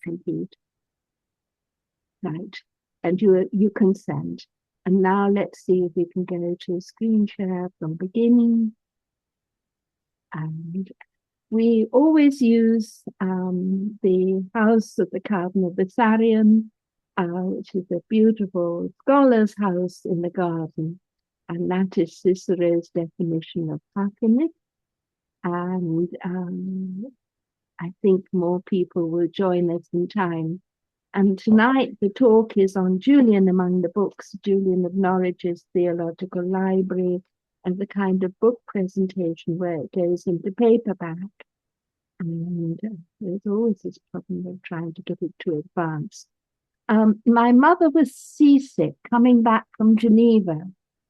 Indeed. Right. And you consent. And now let's see if we can go to screen share from beginning. And we always use the house of the Cardinal Bessarion, which is a beautiful scholar's house in the garden. And that is Cicero's definition of happiness. And I think more people will join us in time. And tonight the talk is on Julian among the books, Julian of Norwich's Theological Library, and the kind of book presentation where it goes into paperback. And there's always this problem of trying to get it to advance. My mother was seasick coming back from Geneva.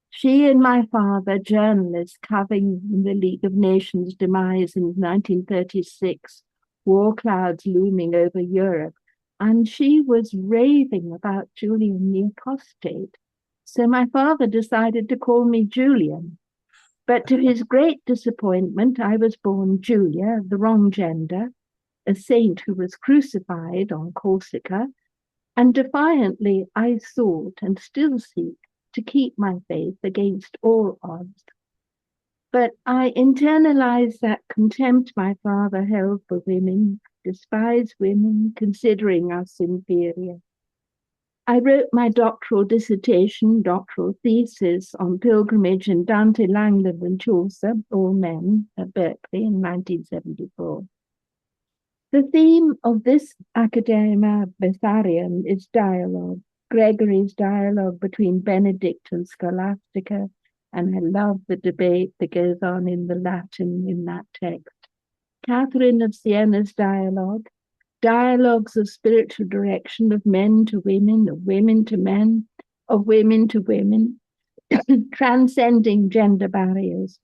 She and my father, journalists covering the League of Nations demise in 1936, war clouds looming over Europe, and she was raving about Julian the Apostate. So my father decided to call me Julian. But to his great disappointment, I was born Julia, the wrong gender, a saint who was crucified on Corsica, and defiantly I sought and still seek to keep my faith against all odds. But I internalized that contempt my father held for women, despised women, considering us inferior. I wrote my doctoral thesis on pilgrimage in Dante, Langland and Chaucer, all men, at Berkeley in 1974. The theme of this Academia Bessarion is dialogue, Gregory's dialogue between Benedict and Scholastica, and I love the debate that goes on in the Latin in that text. Catherine of Siena's dialogue, dialogues of spiritual direction of men to women, of women to men, of women to women, transcending gender barriers.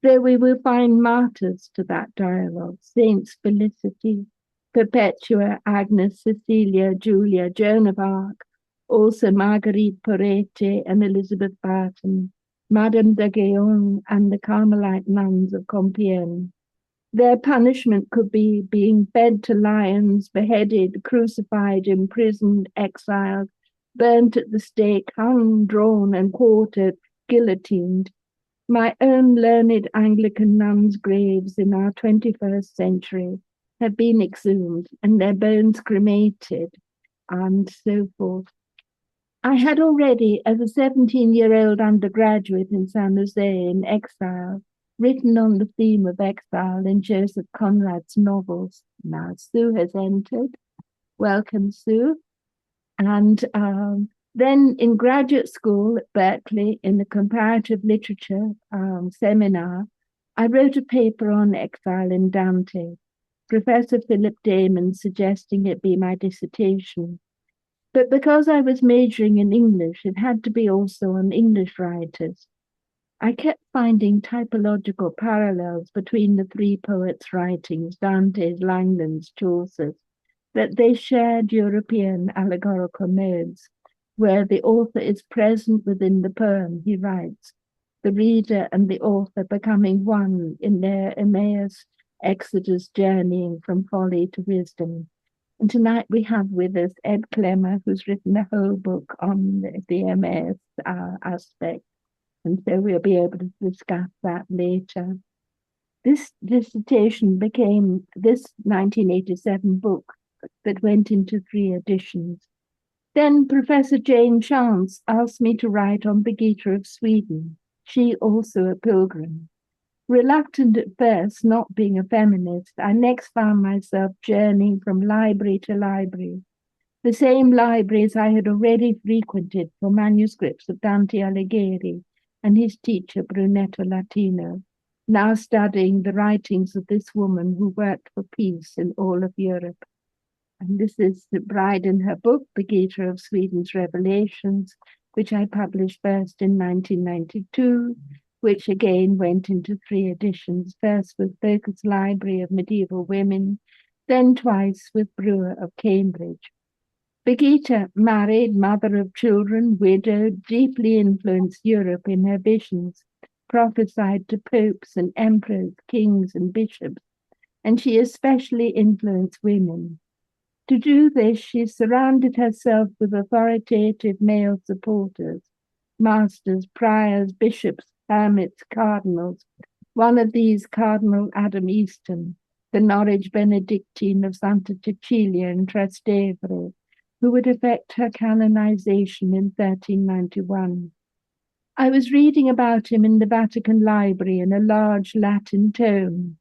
There we will find martyrs to that dialogue, Saints Felicity, Perpetua, Agnes, Cecilia, Julia, Joan of Arc, also Marguerite Porete and Elizabeth Barton, Madame de Guyon and the Carmelite nuns of Compiègne. Their punishment could be being fed to lions, beheaded, crucified, imprisoned, exiled, burnt at the stake, hung, drawn and quartered, guillotined. My own learned Anglican nuns' graves in our 21st century have been exhumed and their bones cremated, and so forth. I had already, as a 17-year-old undergraduate in San Jose in exile, written on the theme of exile in Joseph Conrad's novels. Now Sue has entered. Welcome, Sue. And then in graduate school at Berkeley, in the comparative literature seminar, I wrote a paper on exile in Dante, Professor Philip Damon suggesting it be my dissertation. But because I was majoring in English, it had to be also on English writers. I kept finding typological parallels between the three poets' writings, Dante's, Langland's, Chaucer's, that they shared European allegorical modes, where the author is present within the poem he writes, the reader and the author becoming one in their Emmaus Exodus journeying from folly to wisdom. And tonight we have with us Ed Clemmer, who's written a whole book on the Emmaus aspect. And so we'll be able to discuss that later. This dissertation became this 1987 book that went into 3 editions. Then Professor Jane Chance asked me to write on Birgitta of Sweden, she also a pilgrim. Reluctant at first, not being a feminist, I next found myself journeying from library to library, the same libraries I had already frequented for manuscripts of Dante Alighieri and his teacher Brunetto Latino, now studying the writings of this woman who worked for peace in all of Europe. And this is the bride in her book, Birgitta of Sweden's Revelations, which I published first in 1992, which again went into 3 editions, first with Focus Library of Medieval Women, then twice with Brewer of Cambridge. Birgitta, married, mother of children, widowed, deeply influenced Europe in her visions, prophesied to popes and emperors, kings and bishops, and she especially influenced women. To do this, she surrounded herself with authoritative male supporters, masters, priors, bishops, hermits, cardinals. One of these, Cardinal Adam Easton, the Norwich Benedictine of Santa Cecilia in Trastevere, who would effect her canonization in 1391. I was reading about him in the Vatican Library in a large Latin tome,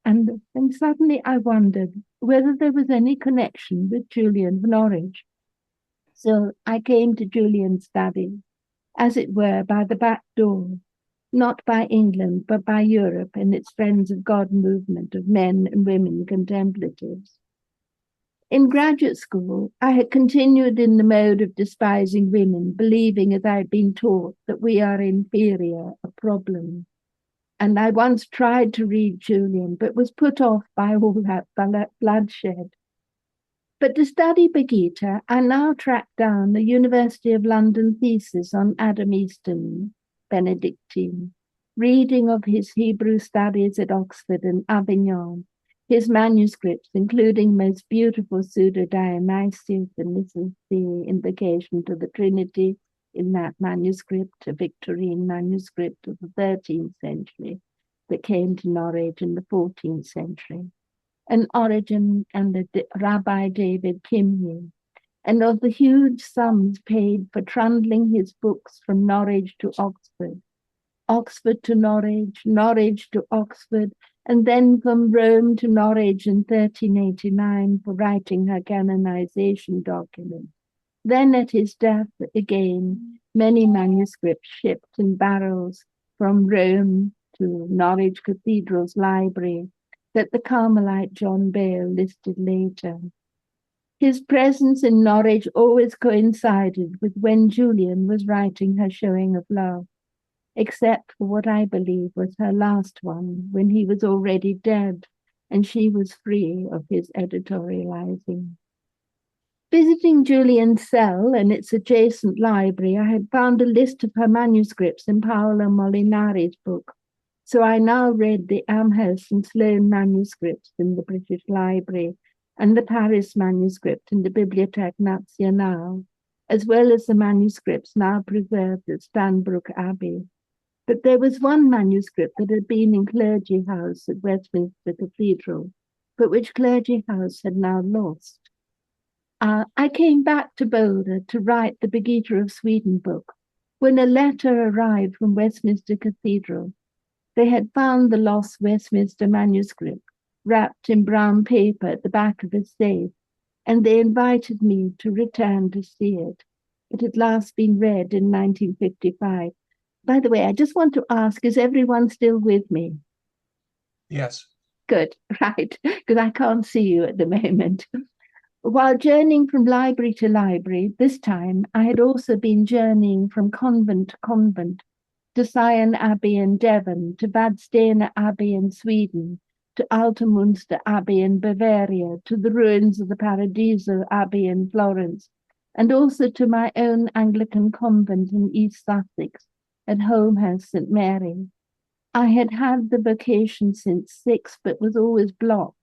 and then suddenly I wondered whether there was any connection with Julian of Norwich. So I came to Julian's study, as it were, by the back door, not by England, but by Europe and its Friends of God movement of men and women contemplatives. In graduate school, I had continued in the mode of despising women, believing, as I had been taught, that we are inferior, a problem. And I once tried to read Julian, but was put off by all that bloodshed. But to study Begita, I now tracked down the University of London thesis on Adam Easton, Benedictine, reading of his Hebrew studies at Oxford and Avignon, his manuscripts, including most beautiful Pseudo-Dionysius, and this is the invocation to the Trinity in that manuscript, a Victorine manuscript of the 13th century that came to Norwich in the 14th century, and Origen and the Rabbi David Kimye, and of the huge sums paid for trundling his books from Norwich to Oxford, Oxford to Norwich, Norwich to Oxford, and then from Rome to Norwich in 1389 for writing her canonization document. Then at his death again, many manuscripts shipped in barrels from Rome to Norwich Cathedral's library that the Carmelite John Bale listed later. His presence in Norwich always coincided with when Julian was writing her showing of love, except for what I believe was her last one, when he was already dead and she was free of his editorializing. Visiting Julian's cell and its adjacent library, I had found a list of her manuscripts in Paolo Molinari's book, so I now read the Amherst and Sloane manuscripts in the British Library and the Paris manuscript in the Bibliothèque Nationale, as well as the manuscripts now preserved at Stanbrook Abbey. But there was one manuscript that had been in Clergy House at Westminster Cathedral, but which Clergy House had now lost. I came back to Boulder to write the Begita of Sweden book when a letter arrived from Westminster Cathedral. They had found the lost Westminster manuscript wrapped in brown paper at the back of a safe, and they invited me to return to see it. It had last been read in 1955. By the way, I just want to ask, is everyone still with me? Yes. Good, right, because I can't see you at the moment. While journeying from library to library, this time I had also been journeying from convent to convent, to Sion Abbey in Devon, to Vadstena Abbey in Sweden, to Altomunster Abbey in Bavaria, to the ruins of the Paradiso Abbey in Florence, and also to my own Anglican convent in East Sussex at Holmhurst St. Mary. I had had the vocation since 6, but was always blocked,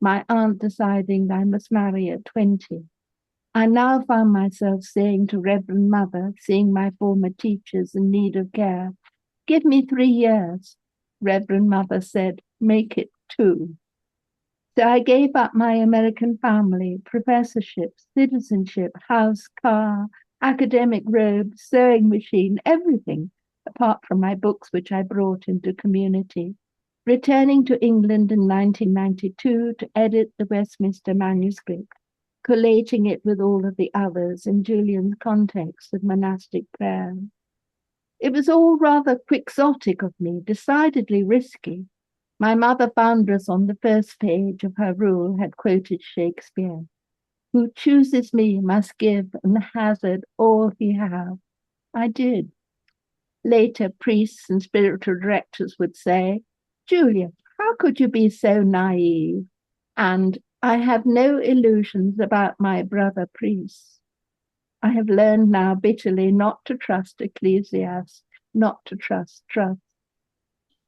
my aunt deciding I must marry at 20. I now found myself saying to Reverend Mother, seeing my former teachers in need of care, "Give me 3 years." Reverend Mother said, "Make it 2. So I gave up my American family, professorship, citizenship, house, car, academic robe, sewing machine, everything, apart from my books, which I brought into community, returning to England in 1992 to edit the Westminster manuscript, collating it with all of the others in Julian's context of monastic prayer. It was all rather quixotic of me, decidedly risky. My mother foundress on the first page of her rule had quoted Shakespeare, "Who chooses me must give and hazard all he have." I did. Later, priests and spiritual directors would say, "Julia, how could you be so naive?" And I have no illusions about my brother priests. I have learned now bitterly not to trust ecclesiastics, not to trust trust.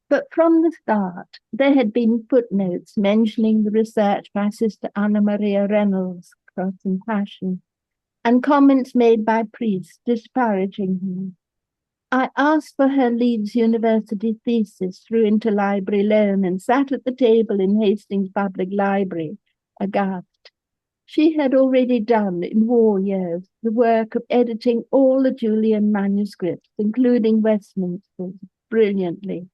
But from the start, there had been footnotes mentioning the research by Sister Anna Maria Reynolds Cross and Passion, and comments made by priests disparaging her. I asked for her Leeds University thesis through interlibrary loan and sat at the table in Hastings Public Library, aghast. She had already done, in war years, the work of editing all the Julian manuscripts, including Westminster's, brilliantly,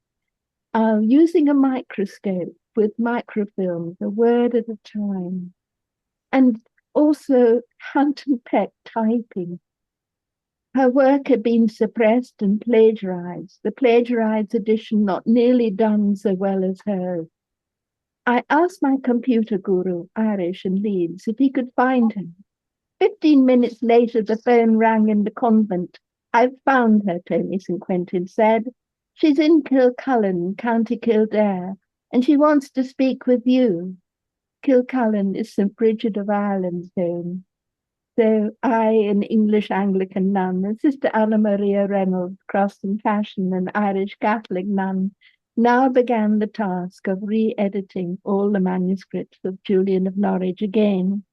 using a microscope with microfilms, a word at a time, and also hand and peck typing. Her work had been suppressed and plagiarized, the plagiarized edition not nearly done so well as hers. I asked my computer guru, Irish in Leeds, if he could find her. 15 minutes later, the phone rang in the convent. I've found her, Tony St. Quentin said. She's in Kilcullen, County Kildare, and she wants to speak with you. Kilcullen is St. Bridget of Ireland's home. So I, an English Anglican nun, and Sister Anna Maria Reynolds, Cross and Passion, an Irish Catholic nun, now began the task of re-editing all the manuscripts of Julian of Norwich again,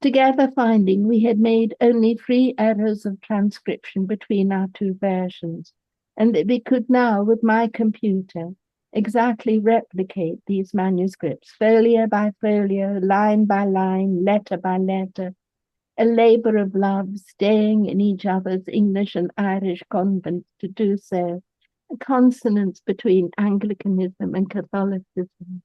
together finding we had made only 3 errors of transcription between our 2 versions, and that we could now, with my computer, exactly replicate these manuscripts, folio by folio, line by line, letter by letter, a labour of love, staying in each other's English and Irish convents to do so, a consonance between Anglicanism and Catholicism.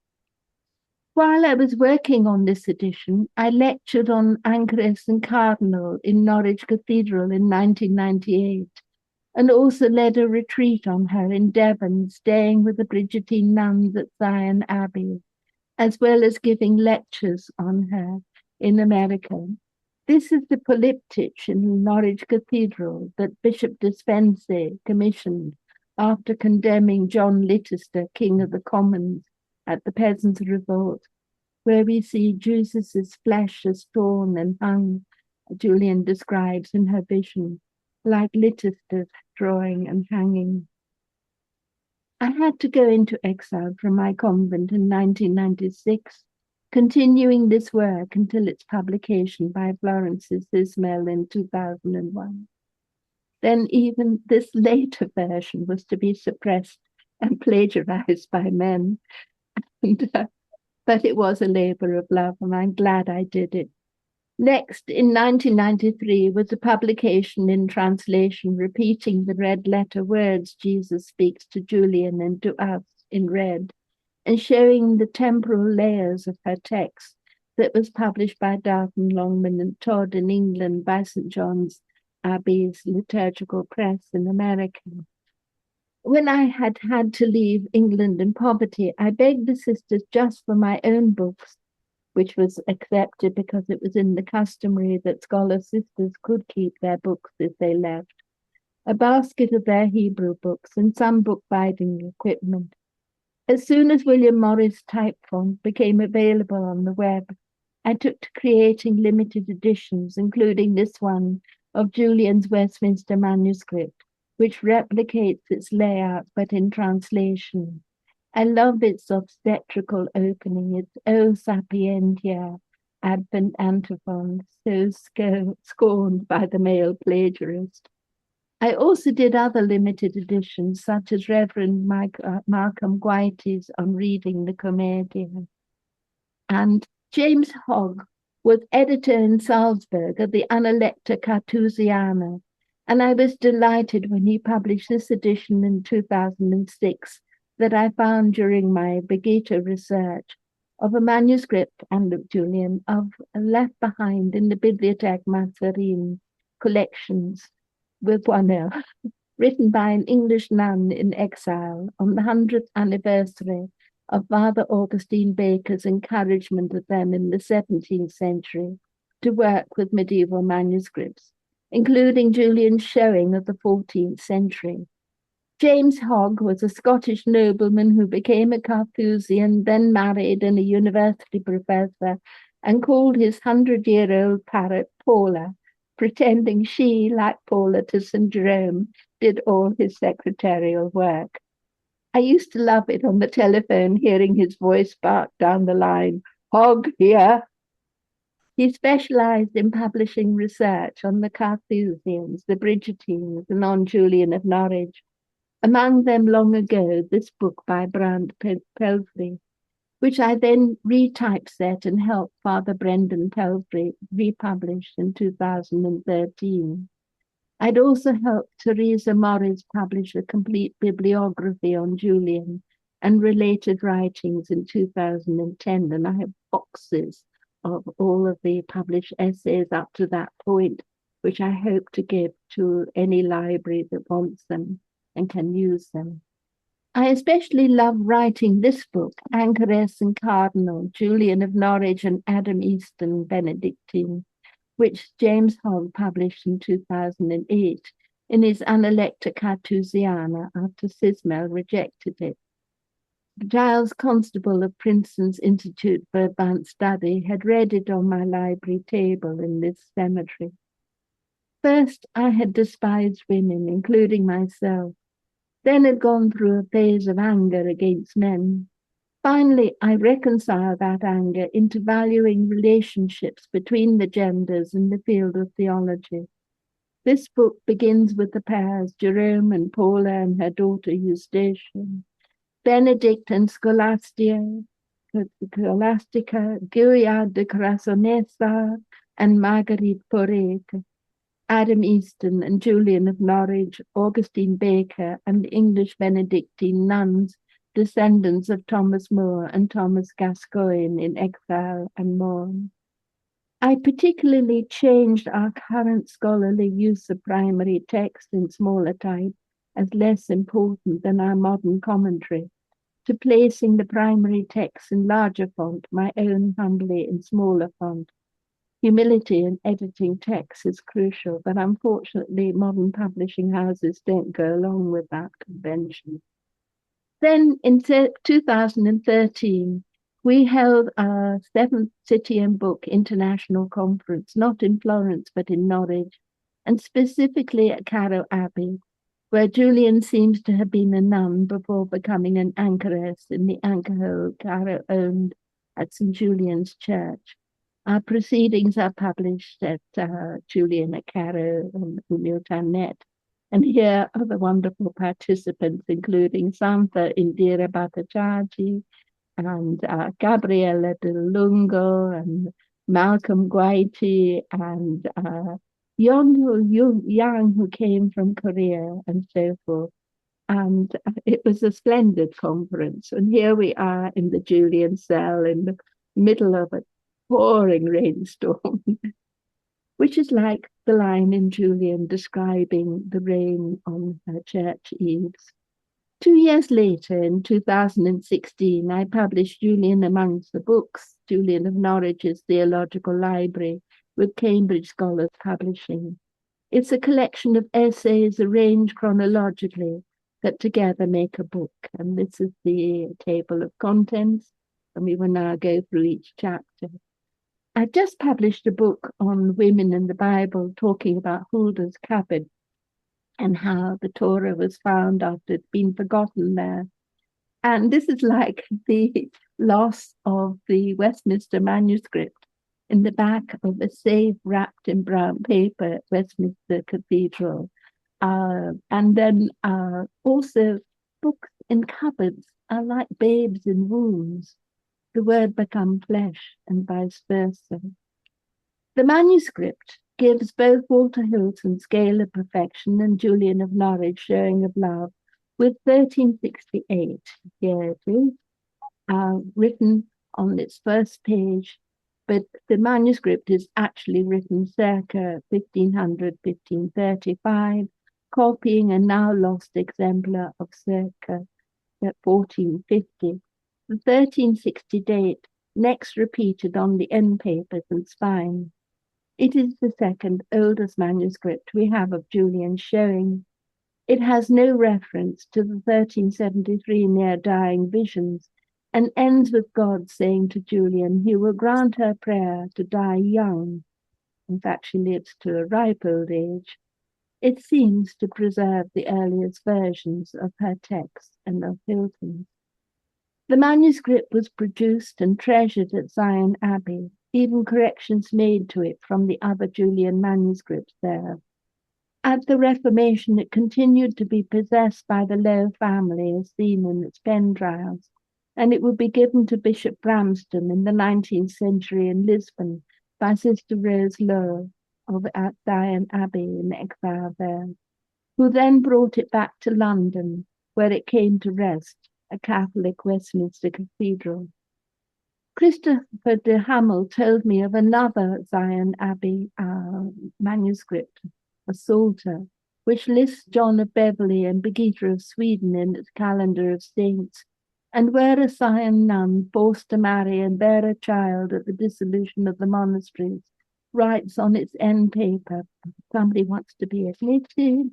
While I was working on this edition, I lectured on Anchoress and Cardinal in Norwich Cathedral in 1998, and also led a retreat on her in Devon, staying with the Brigittine nuns at Zion Abbey, as well as giving lectures on her in America. This is the polyptych in Norwich Cathedral that Bishop Despense commissioned after condemning John Littester, King of the Commons, at the Peasants' Revolt, where we see Jesus' flesh as torn and hung, Julian describes in her vision, like Littester's drawing and hanging. I had to go into exile from my convent in 1996, continuing this work until its publication by Florence's Ismail in 2001. Then even this later version was to be suppressed and plagiarized by men. But it was a labor of love, and I'm glad I did it. Next, in 1993, was a publication in translation repeating the red letter words Jesus speaks to Julian and to us in red, and showing the temporal layers of her text that was published by Darton Longman and Todd in England by St. John's Abbey's Liturgical Press in America. When I had had to leave England in poverty, I begged the sisters just for my own books, which was accepted because it was in the customary that scholar sisters could keep their books if they left, a basket of their Hebrew books and some bookbinding equipment. As soon as William Morris type font became available on the web, I took to creating limited editions, including this one of Julian's Westminster manuscript, which replicates its layout but in translation. I love its obstetrical opening, its O Sapientia, Advent antiphon, so scorned by the male plagiarist. I also did other limited editions, such as Reverend Malcolm Guite's on reading the Commedia. And James Hogg was editor in Salzburg of the Analecta Carthusiana, and I was delighted when he published this edition in 2006 that I found during my Begita research of a manuscript and of Julian of left behind in the Bibliothèque Mazarin collections with 1L, written by an English nun in exile on the 100th anniversary of Father Augustine Baker's encouragement of them in the 17th century to work with medieval manuscripts, including Julian's showing of the 14th century. James Hogg was a Scottish nobleman who became a Carthusian, then married and a university professor, and called his 100-year-old parrot Paula, pretending she, like Paula to St. Jerome, did all his secretarial work. I used to love it on the telephone, hearing his voice bark down the line, "Hogg here." He specialized in publishing research on the Carthusians, the Bridgetines, and on Julian of Norwich. Among them, long ago, this book by Brand Pelfrey, which I then retypeset and helped Father Brendan Pelfrey republish in 2013. I'd also helped Teresa Morris publish a complete bibliography on Julian and related writings in 2010, and I have boxes of all of the published essays up to that point, which I hope to give to any library that wants them and can use them. I especially love writing this book, Anchoress and Cardinal, Julian of Norwich and Adam Easton, Benedictine, which James Hogg published in 2008 in his Analecta Carthusiana after Sismel rejected it. Giles Constable of Princeton's Institute for Advanced Study had read it on my library table in this cemetery. First, I had despised women, including myself, then had gone through a phase of anger against men. Finally, I reconcile that anger into valuing relationships between the genders in the field of theology. This book begins with the pairs Jerome and Paula and her daughter Eustacia, Benedict and Scholastica, Guia de Crasonesa and Marguerite Porete, Adam Easton and Julian of Norwich, Augustine Baker, and the English Benedictine nuns, descendants of Thomas More and Thomas Gascoigne in exile and more. I particularly changed our current scholarly use of primary text in smaller type as less important than our modern commentary, to placing the primary text in larger font, my own humbly in smaller font. Humility in editing text is crucial, but unfortunately modern publishing houses don't go along with that convention. Then in 2013, we held our 7th City and Book International Conference, not in Florence, but in Norwich, and specifically at Carrow Abbey, where Julian seems to have been a nun before becoming an anchoress in the anchorhold Carrow owned at St. Julian's Church. Our proceedings are published at Julian at Carrow and Umiltan.net. And here are the wonderful participants, including Santa Indira Bhattacharjee and Gabriella De Lungo and Malcolm Gwaiti and Yang, who came from Korea and so forth. And it was a splendid conference. And here we are in the Julian cell in the middle of a pouring rainstorm, which is like the line in Julian describing the rain on her church eaves. 2 years later, in 2016, I published Julian Amongst the Books, Julian of Norwich's Theological Library, with Cambridge Scholars Publishing. It's a collection of essays arranged chronologically that together make a book. And this is the table of contents, and we will now go through each chapter. I just published a book on women in the Bible, talking about Hulda's cupboard and how the Torah was found after it'd been forgotten there. And this is like the loss of the Westminster manuscript in the back of a safe wrapped in brown paper at Westminster Cathedral. And then also books in cupboards are like babes in wombs. The word become flesh and vice versa. The manuscript gives both Walter Hilton's Scale of Perfection and Julian of Norwich Showing of Love with 1368. Here it is, written on its first page, but the manuscript is actually written circa 1500, 1535, copying a now lost exemplar of circa 1450. The 1360 date, next repeated on the end papers and spine. It is the second oldest manuscript we have of Julian Showing. It has no reference to the 1373 near-dying visions and ends with God saying to Julian he will grant her prayer to die young. In fact, she lives to a ripe old age. It seems to preserve the earliest versions of her text and of Hilton's. The manuscript was produced and treasured at Zion Abbey. even corrections made to it from the other Julian manuscripts there. At the Reformation, it continued to be possessed by the Lowe family, as seen in its pen trials, and it would be given to Bishop Bramston in the 19th century in Lisbon by Sister Rose Lowe of at Zion Abbey in exile there, who then brought it back to London, where it came to rest, a Catholic Westminster Cathedral. Christopher de Hamel told me of another Zion Abbey manuscript, a Psalter, which lists John of Beverley and Birgitta of Sweden in its calendar of saints, and where a Zion nun forced to marry and bear a child at the dissolution of the monasteries writes on its end paper, somebody wants to be admitted,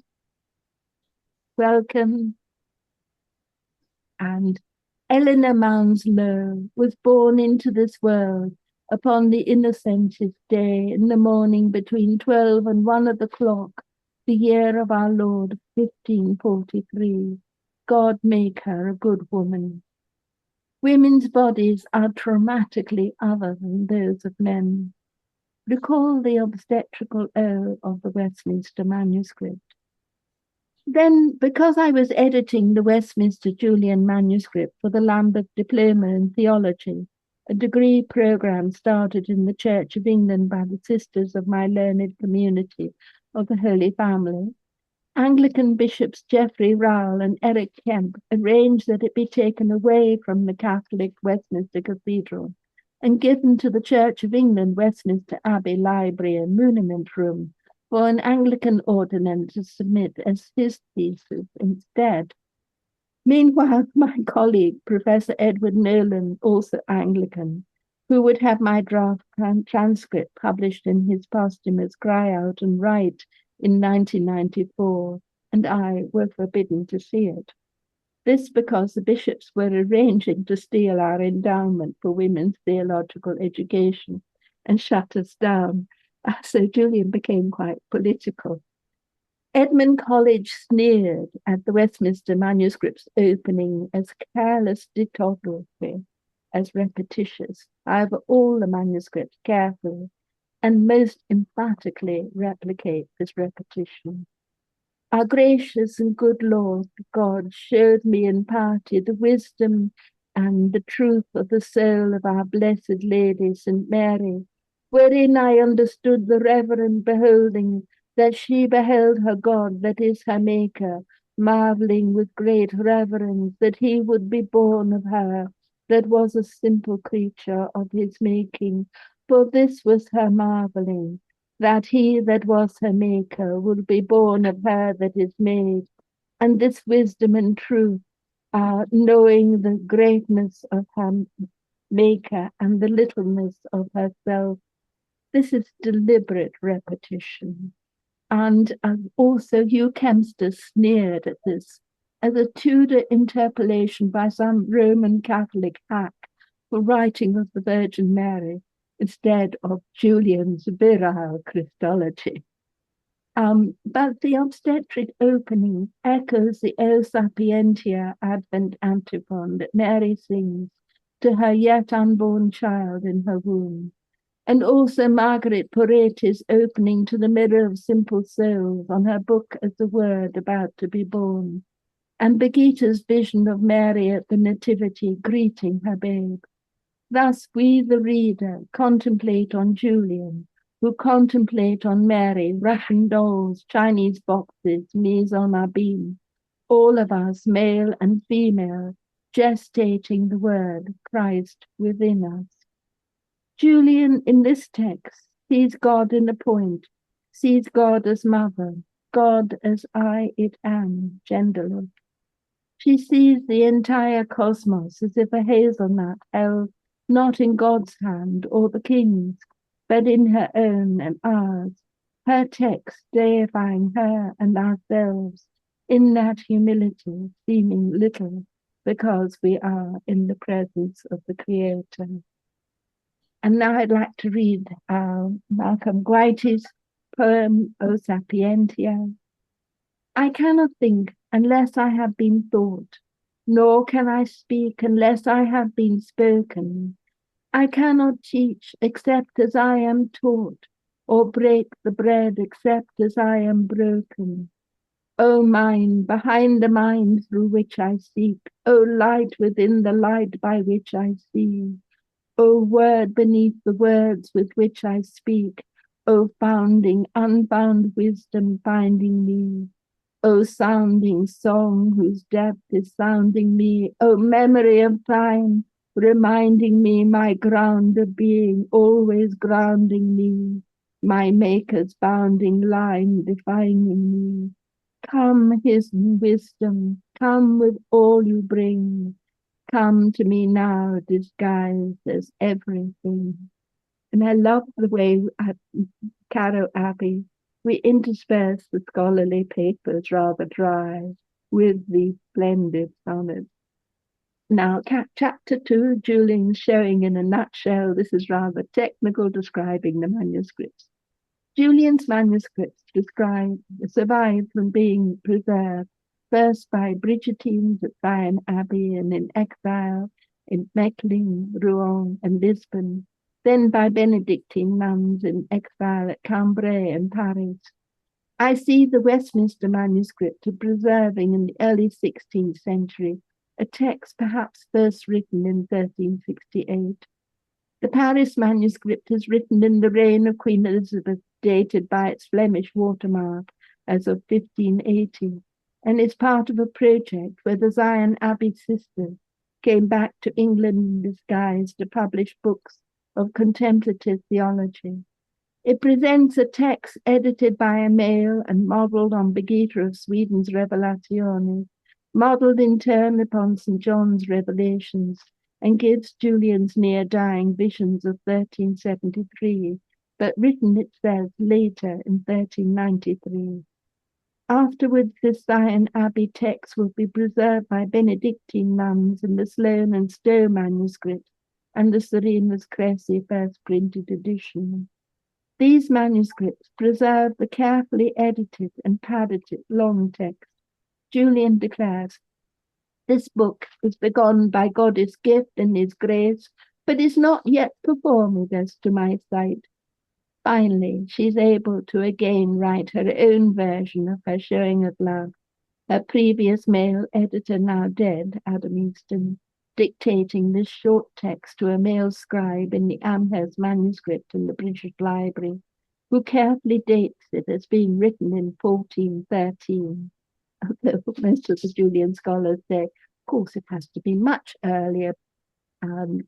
welcome. And Eleanor Mounds Lowe was born into this world upon the Innocentest day in the morning between 12 and 1 of the clock, the year of our Lord 1543. God make her a good woman. Women's bodies are traumatically other than those of men. Recall the obstetrical O of the Westminster manuscript. Then, because I was editing the Westminster Julian manuscript for the Lambeth Diploma in Theology, a degree programme started in the Church of England by the sisters of my learned community of the Holy Family, Anglican bishops Geoffrey Rowell and Eric Kemp arranged that it be taken away from the Catholic Westminster Cathedral and given to the Church of England Westminster Abbey Library and Monument Room for an Anglican ordinand to submit as his thesis instead. Meanwhile, my colleague, Professor Edward Nolan, also Anglican, who would have my draft transcript published in his posthumous Cry Out and Write in 1994, and I were forbidden to see it. This because the bishops were arranging to steal our endowment for women's theological education and shut us down. So Julian became quite political. Edmund College sneered at the Westminster manuscript's opening as careless dictography, as repetitious. However, all the manuscripts carefully and most emphatically replicate this repetition. Our gracious and good Lord God showed me in party the wisdom and the truth of the soul of our Blessed Lady St. Mary, wherein I understood the reverend beholding that she beheld her God, that is her Maker, marvelling with great reverence that he would be born of her, that was a simple creature of his making. For this was her marvelling, that he that was her Maker would be born of her that is made. And this wisdom and truth, knowing the greatness of her Maker and the littleness of herself, this is deliberate repetition. And also Hugh Kempster sneered at this as a Tudor interpolation by some Roman Catholic hack for writing of the Virgin Mary instead of Julian's virile Christology. But the obstetric opening echoes the O Sapientia Advent antiphon that Mary sings to her yet unborn child in her womb, and also Margaret Poreti's opening to the Mirror of Simple Souls on her book as the Word about to be born, and Birgitta's vision of Mary at the Nativity greeting her babe. Thus we, the reader, contemplate on Julian, who contemplate on Mary, Russian dolls, Chinese boxes, mise en abîme, all of us, male and female, gestating the Word, Christ within us. Julian, in this text, sees God in a point, sees God as mother, God as I it am, genderless. She sees the entire cosmos as if a hazelnut held not in God's hand or the king's, but in her own and ours, her text deifying her and ourselves in that humility, seeming little, because we are in the presence of the Creator. And now I'd like to read Malcolm Guite's poem, O Sapientia. I cannot think unless I have been thought, nor can I speak unless I have been spoken. I cannot teach except as I am taught, or break the bread except as I am broken. O mind behind the mind through which I seek, O light within the light by which I see, O word beneath the words with which I speak, O founding, unbound wisdom finding me, O sounding song whose depth is sounding me, O memory of time, reminding me my ground of being, always grounding me, my maker's bounding line defining me. Come, his wisdom, come with all you bring. Come to me now, disguised as everything. And I love the way at Caro Abbey we intersperse the scholarly papers rather dry with the splendid sonnets. Now, chapter 2, Julian's showing in a nutshell. This is rather technical, describing the manuscripts. Julian's manuscripts survive from being preserved, first by Brigittines at Sion Abbey and in exile in Mechlin, Rouen, and Lisbon, then by Benedictine nuns in exile at Cambrai and Paris. I see the Westminster manuscript of preserving in the early 16th century, a text perhaps first written in 1368. The Paris manuscript is written in the reign of Queen Elizabeth, dated by its Flemish watermark as of 1580, and is part of a project where the Sion Abbey sisters came back to England in disguise to publish books of contemplative theology. It presents a text edited by a male and modelled on Birgitta of Sweden's Revelationes, modelled in turn upon St. John's Revelations, and gives Julian's near-dying visions of 1373, but written, it says, later in 1393. Afterwards, this Sion Abbey text will be preserved by Benedictine nuns in the Sloane and Stowe manuscript and the Serenus Cressy first printed edition. These manuscripts preserve the carefully edited and padded long text. Julian declares, this book is begun by God's gift and his grace, but is not yet performed as to my sight. Finally, she's able to again write her own version of her showing of love. Her previous male editor, now dead, Adam Easton, dictating this short text to a male scribe in the Amherst manuscript in the British Library, who carefully dates it as being written in 1413. Although most of the Julian scholars say, of course, it has to be much earlier,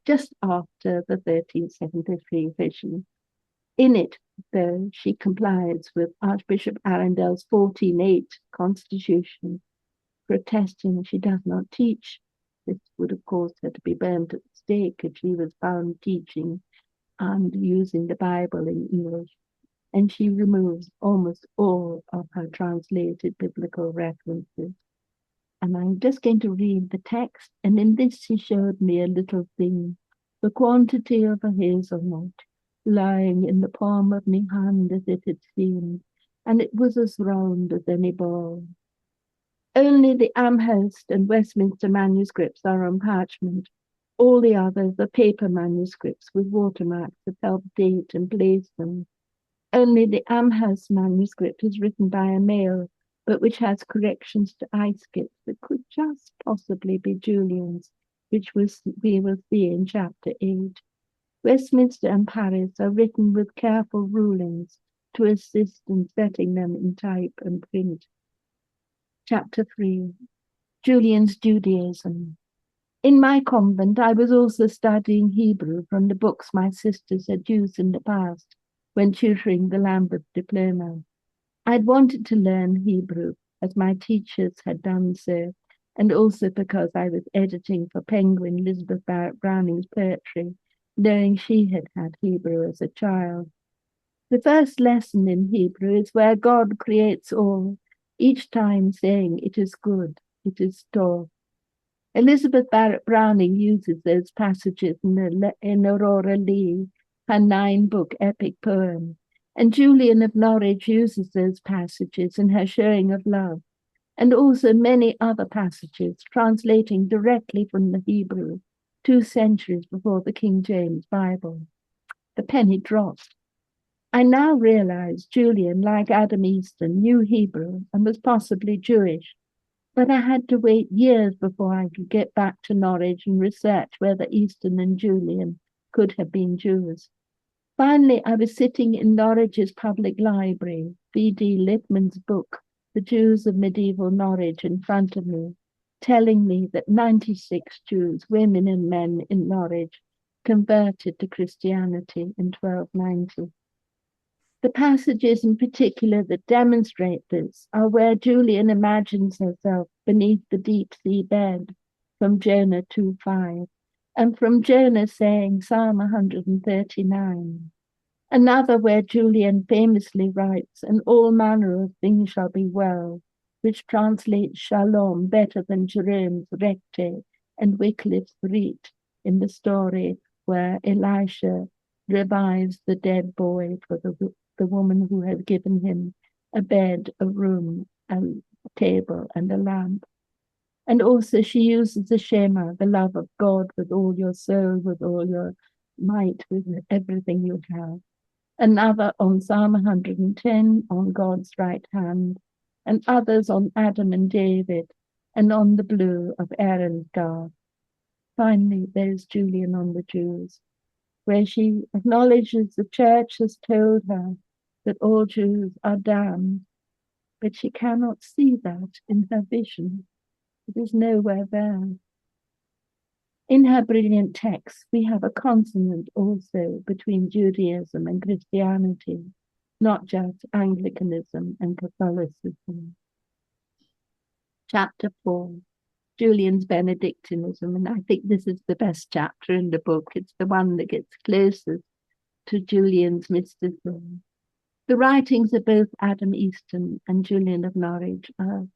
just after the 1373 vision. In it, though, she complies with Archbishop Arundel's 14:8 constitution, protesting she does not teach. This would, of course, her to be burnt at the stake if she was found teaching and using the Bible in English. And she removes almost all of her translated biblical references. And I'm just going to read the text. And in this, she showed me a little thing, the quantity of a hazelnut, lying in the palm of my hand as it had seemed, and it was as round as any ball. Only the Amherst and Westminster manuscripts are on parchment. All the others are paper manuscripts with watermarks that help date and place them. Only the Amherst manuscript is written by a male, but which has corrections to ice-skips that could just possibly be Julian's, which we will see in chapter 8. Westminster and Paris are written with careful rulings to assist in setting them in type and print. Chapter 3, Julian's Judaism. In my convent, I was also studying Hebrew from the books my sisters had used in the past when tutoring the Lambeth diploma. I'd wanted to learn Hebrew, as my teachers had done so, and also because I was editing for Penguin Elizabeth Barrett Browning's poetry, knowing she had had Hebrew as a child. The first lesson in Hebrew is where God creates all, each time saying it is good, it is tov. Elizabeth Barrett Browning uses those passages in Aurora Leigh, her 9-book epic poem, and Julian of Norwich uses those passages in her showing of love, and also many other passages translating directly from the Hebrew. 2 centuries before the King James Bible. The penny dropped. I now realize Julian, like Adam Easton, knew Hebrew and was possibly Jewish, but I had to wait years before I could get back to Norwich and research whether Easton and Julian could have been Jews. Finally, I was sitting in Norwich's public library, V.D. Littman's book, The Jews of Medieval Norwich, in front of me, telling me that 96 Jews, women and men in Norwich, converted to Christianity in 1290. The passages in particular that demonstrate this are where Julian imagines herself beneath the deep sea bed from Jonah 2:5 and from Jonah saying Psalm 139. Another where Julian famously writes, and all manner of things shall be well, which translates shalom better than Jerome's recte and Wycliffe's rete in the story where Elisha revives the dead boy for the woman who had given him a bed, a room, a table, and a lamp. And also she uses the Shema, the love of God with all your soul, with all your might, with everything you have. Another on Psalm 110 on God's right hand, and others on Adam and David, and on the blue of Aaron's garb. Finally, there's Julian on the Jews, where she acknowledges the church has told her that all Jews are damned, but she cannot see that in her vision. It is nowhere there. In her brilliant text, we have a consonant also between Judaism and Christianity, not just Anglicanism and Catholicism. Chapter 4, Julian's Benedictinism, and I think this is the best chapter in the book. It's the one that gets closest to Julian's mysticism. The writings of both Adam Easton and Julian of Norwich are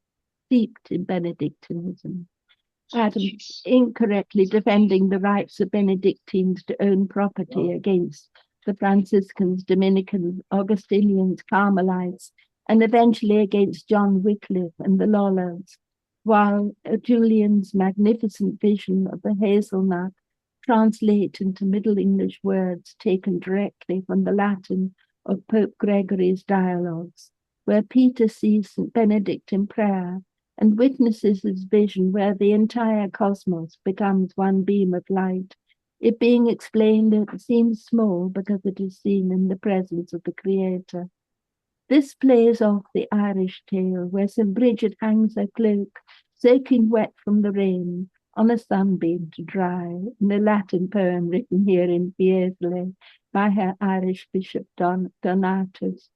steeped in Benedictinism. Adam incorrectly defending the rights of Benedictines to own property against the Franciscans, Dominicans, Augustinians, Carmelites, and eventually against John Wycliffe and the Lollards, while Julian's magnificent vision of the hazelnut translates into Middle English words taken directly from the Latin of Pope Gregory's dialogues, where Peter sees St. Benedict in prayer and witnesses his vision where the entire cosmos becomes one beam of light, it being explained that it seems small because it is seen in the presence of the Creator. This plays off the Irish tale where St. Bridget hangs her cloak, soaking wet from the rain, on a sunbeam to dry, in a Latin poem written here in Fiesole by her Irish Bishop Donatus,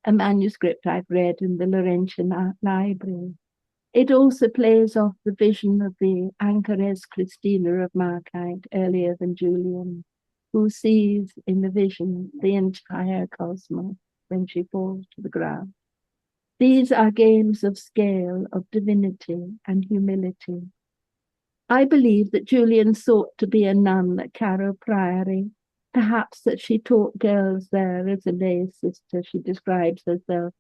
a manuscript I've read in the Laurentian Library. It also plays off the vision of the anchoress Christina of Markite earlier than Julian, who sees in the vision the entire cosmos when she falls to the ground. These are games of scale, of divinity and humility. I believe that Julian sought to be a nun at Carrow Priory, perhaps that she taught girls there as a lay sister. She describes herself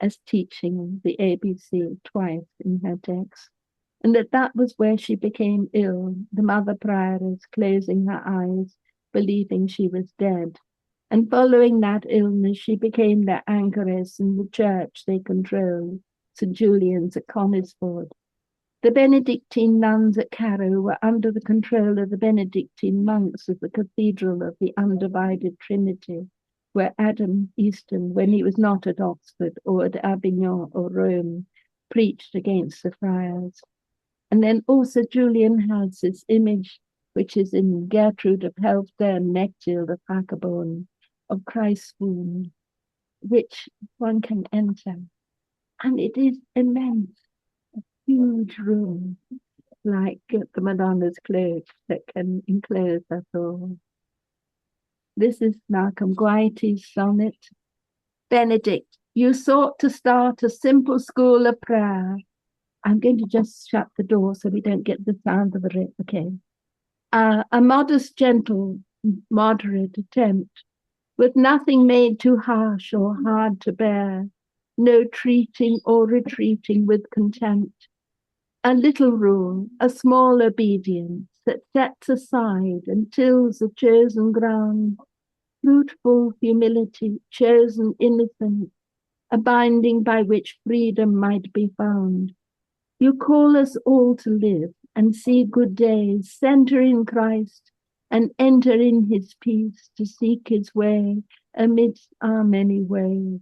as teaching the ABC twice in her text, and that was where she became ill, the mother prioress closing her eyes, believing she was dead. And following that illness, she became their anchoress in the church they controlled, St. Julian's at Conisford. The Benedictine nuns at Carrow were under the control of the Benedictine monks of the Cathedral of the Undivided Trinity, where Adam Easton, when he was not at Oxford or at Avignon or Rome, preached against the friars. And then also Julian has this image, which is in Gertrude of Helfter and Nectild of Hackerborn, of Christ's wound, which one can enter. And it is immense, a huge room, like the Madonna's cloak that can enclose us all. This is Malcolm Guite's sonnet. Benedict, you sought to start a simple school of prayer. I'm going to just shut the door so we don't get the sound of the rip, okay? A modest, gentle, moderate attempt, with nothing made too harsh or hard to bear, no treating or retreating with contempt. A little rule, a small obedience, that sets aside and tills the chosen ground, fruitful humility, chosen innocence, a binding by which freedom might be found. You call us all to live and see good days, center in Christ and enter in his peace, to seek his way amidst our many ways.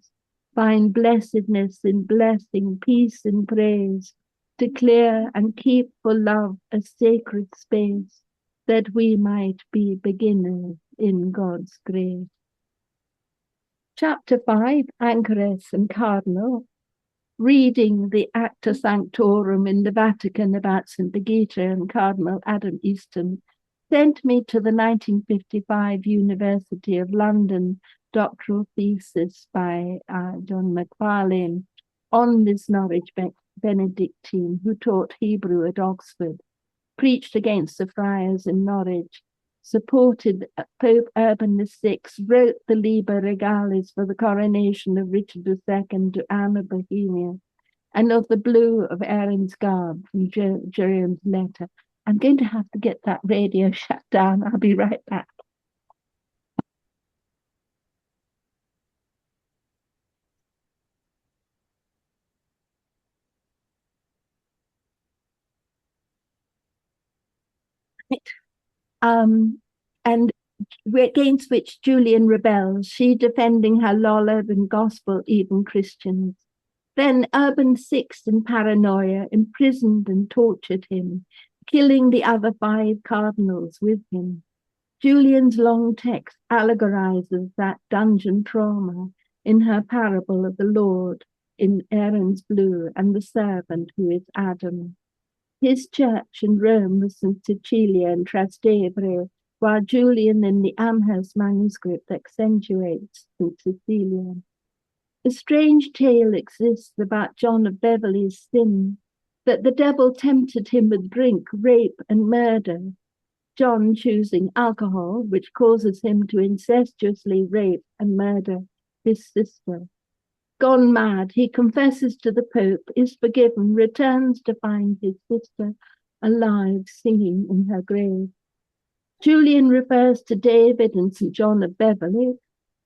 Find blessedness in blessing, peace in praise, declare and keep for love a sacred space, that we might be beginners in God's grace. Chapter 5, Anchoress and Cardinal. Reading the Acta Sanctorum in the Vatican about St. Birgitta and Cardinal Adam Easton sent me to the 1955 University of London doctoral thesis by John McFarlane on this Norwich Benedictine who taught Hebrew at Oxford, preached against the friars in Norwich, supported Pope Urban VI, wrote the Liber Regalis for the coronation of Richard II to Anne of Bohemia, and of the blue of Aaron's garb from Jerome's letter. I'm going to have to get that radio shut down. I'll be right back. And against which Julian rebels, she defending her Lollard and gospel even Christians. Then Urban VI in paranoia imprisoned and tortured him, killing the other 5 cardinals with him. Julian's long text allegorizes that dungeon trauma in her parable of the Lord in Aaron's blue and the servant who is Adam. His church in Rome was St. Cecilia and Trastevere, while Julian in the Amherst manuscript accentuates St. Cecilia. A strange tale exists about John of Beverley's sin, that the devil tempted him with drink, rape, and murder, John choosing alcohol, which causes him to incestuously rape and murder his sister. Gone mad, he confesses to the Pope, is forgiven, returns to find his sister alive, singing in her grave. Julian refers to David and St. John of Beverley.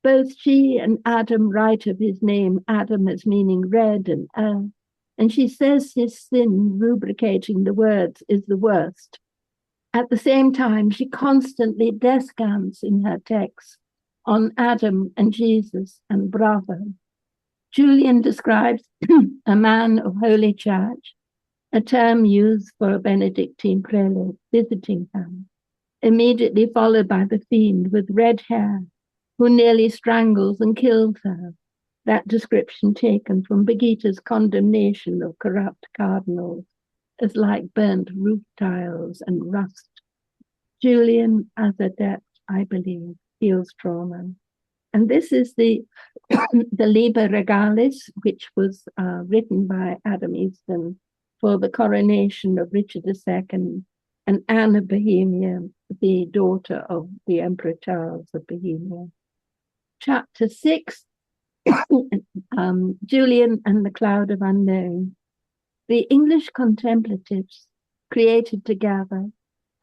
Both she and Adam write of his name, Adam as meaning red and earth, and she says his sin, rubricating the words, is the worst. At the same time, she constantly descants in her texts on Adam and Jesus and Bravo. Julian describes a man of Holy Church, a term used for a Benedictine prelate, visiting her, immediately followed by the fiend with red hair, who nearly strangles and kills her. That description taken from Birgitta's condemnation of corrupt cardinals as like burnt roof tiles and rust. Julian, as adept, I believe, feels trauma. And this is the Liber Regalis, which was written by Adam Easton for the coronation of Richard II and Anne of Bohemia, the daughter of the Emperor Charles of Bohemia. Chapter 6, Julian and the Cloud of Unknown. The English contemplatives created together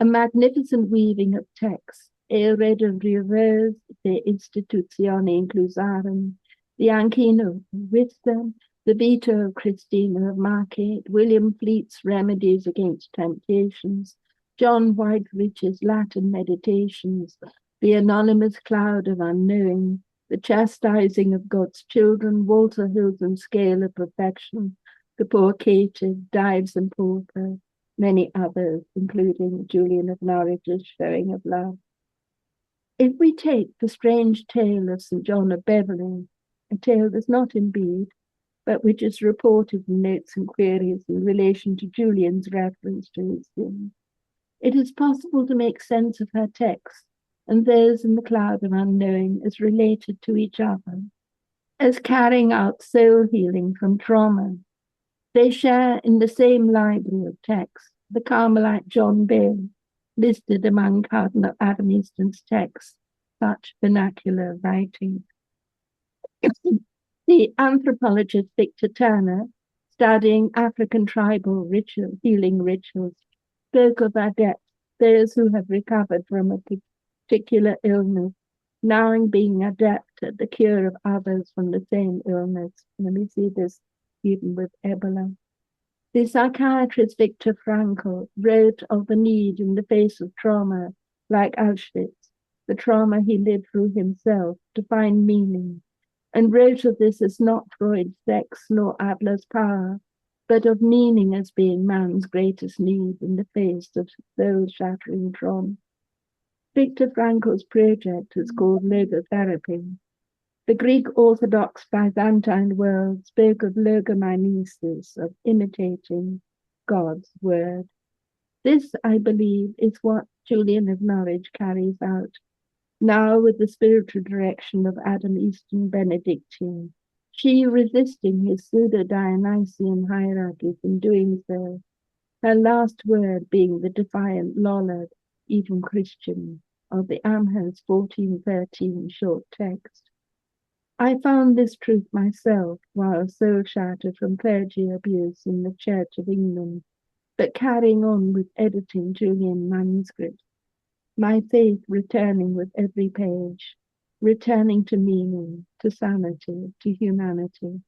a magnificent weaving of texts, e rederives de institutione inclusarum, the Ancina of Wisdom, the Vita of Christina of Margate, William Fleet's Remedies Against Temptations, John Whiteridge's Latin Meditations, the Anonymous Cloud of Unknowing, the Chastising of God's Children, Walter Hilton's Scale of Perfection, the Poor Caitiff, Dives and Pauper, many others, including Julian of Norwich's Showing of Love. If we take the strange tale of St. John of Beverley, a tale that's not in Bede, but which is reported in notes and queries in relation to Julian's reference to his sin, it is possible to make sense of her text and those in the Cloud of Unknowing as related to each other, as carrying out soul healing from trauma. They share in the same library of texts, the Carmelite John Bale, listed among Cardinal Adam Easton's texts, such vernacular writing. The anthropologist Victor Turner, studying African tribal healing rituals, spoke of adept those who have recovered from a particular illness, now being adept at the cure of others from the same illness. And we see this even with Ebola. The psychiatrist Viktor Frankl wrote of the need in the face of trauma like Auschwitz, the trauma he lived through himself, to find meaning, and wrote of this as not Freud's sex nor Adler's power, but of meaning as being man's greatest need in the face of soul-shattering trauma. Viktor Frankl's project is called logotherapy. The Greek Orthodox Byzantine world spoke of logomainesis, of imitating God's word. This, I believe, is what Julian of Norwich carries out, now with the spiritual direction of Adam Easton Benedictine, she resisting his pseudo-Dionysian hierarchies in doing so, her last word being the defiant Lollard, even Christian, of the Amherst 1413 short text. I found this truth myself while soul-shattered from clergy abuse in the Church of England, but carrying on with editing Julian manuscripts, my faith returning with every page, returning to meaning, to sanity, to humanity.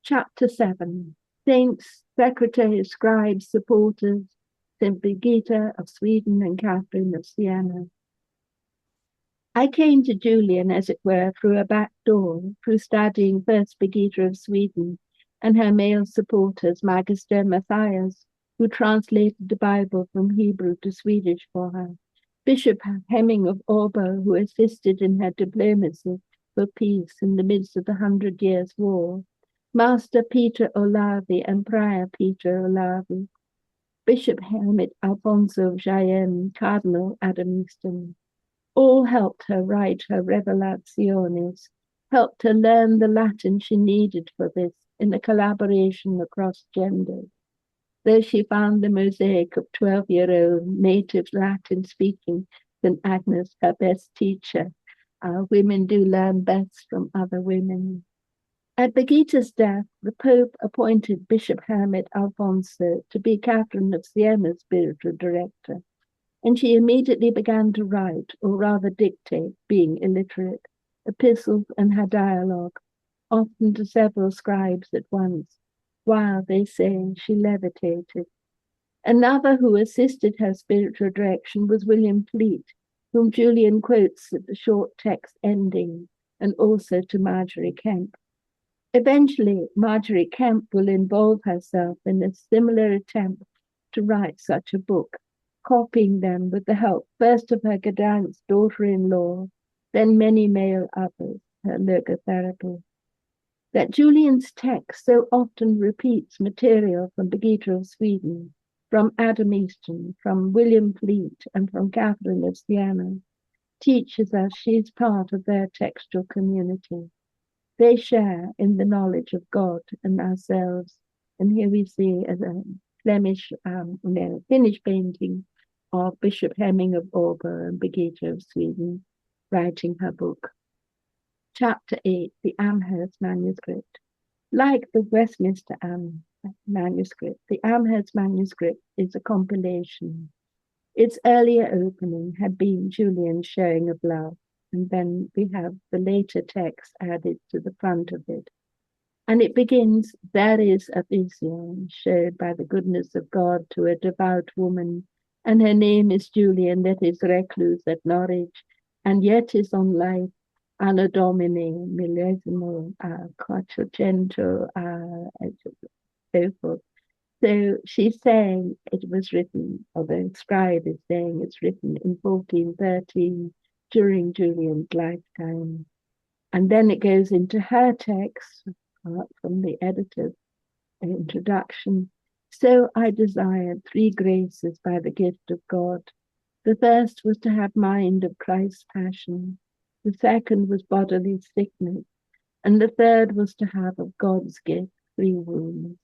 Chapter 7. Saints, secretaries, scribes, supporters, St. Birgitta of Sweden and Catherine of Siena. I came to Julian, as it were, through a back door, through studying first Birgitta of Sweden and her male supporters, Magister Matthias, who translated the Bible from Hebrew to Swedish for her, Bishop Hemming of Åbo, who assisted in her diplomacy for peace in the midst of the 100 Years' War, Master Peter Olavi and Prior Peter Olavi, Bishop Hermit Alfonso of Jaén, Cardinal Adam Easton. All helped her write her Revelationes, helped her learn the Latin she needed for this in a collaboration across genders. Though she found the mosaic of 12-year-old native Latin-speaking St. Agnes her best teacher, women do learn best from other women. At Birgitta's death, the Pope appointed Bishop Hermit Alfonso to be Catherine of Siena's spiritual director, and she immediately began to write, or rather dictate, being illiterate, epistles and her dialogue, often to several scribes at once, while, they say, she levitated. Another who assisted her spiritual direction was William Fleet, whom Julian quotes at the short text ending, and also to Marjorie Kemp. Eventually, Marjorie Kemp will involve herself in a similar attempt to write such a book, copying them with the help first of her Gdańsk daughter-in-law, then many male others, her logotherapy. That Julian's text so often repeats material from Birgitta of Sweden, from Adam Easton, from William Fleet, and from Catherine of Siena, teaches us she's part of their textual community. They share in the knowledge of God and ourselves. And here we see a Finnish painting of Bishop Hemming of Åbo and Birgitta of Sweden writing her book. Chapter 8, the Amherst manuscript. Like the Westminster manuscript, the Amherst manuscript is a compilation. Its earlier opening had been Julian's showing of love, and then we have the later text added to the front of it. And it begins, there is a vision showed by the goodness of God to a devout woman, and her name is Julian, that is recluse at Norwich, and yet is on life, Anno Domini, millesimo, quattrocento, so forth. So she's saying it was written, or the scribe is saying it's written in 1413 during Julian's lifetime. And then it goes into her text from the editor's introduction. So I desired 3 graces by the gift of God. The first was to have mind of Christ's passion. The second was bodily sickness. And the third was to have of God's gift 3 wounds.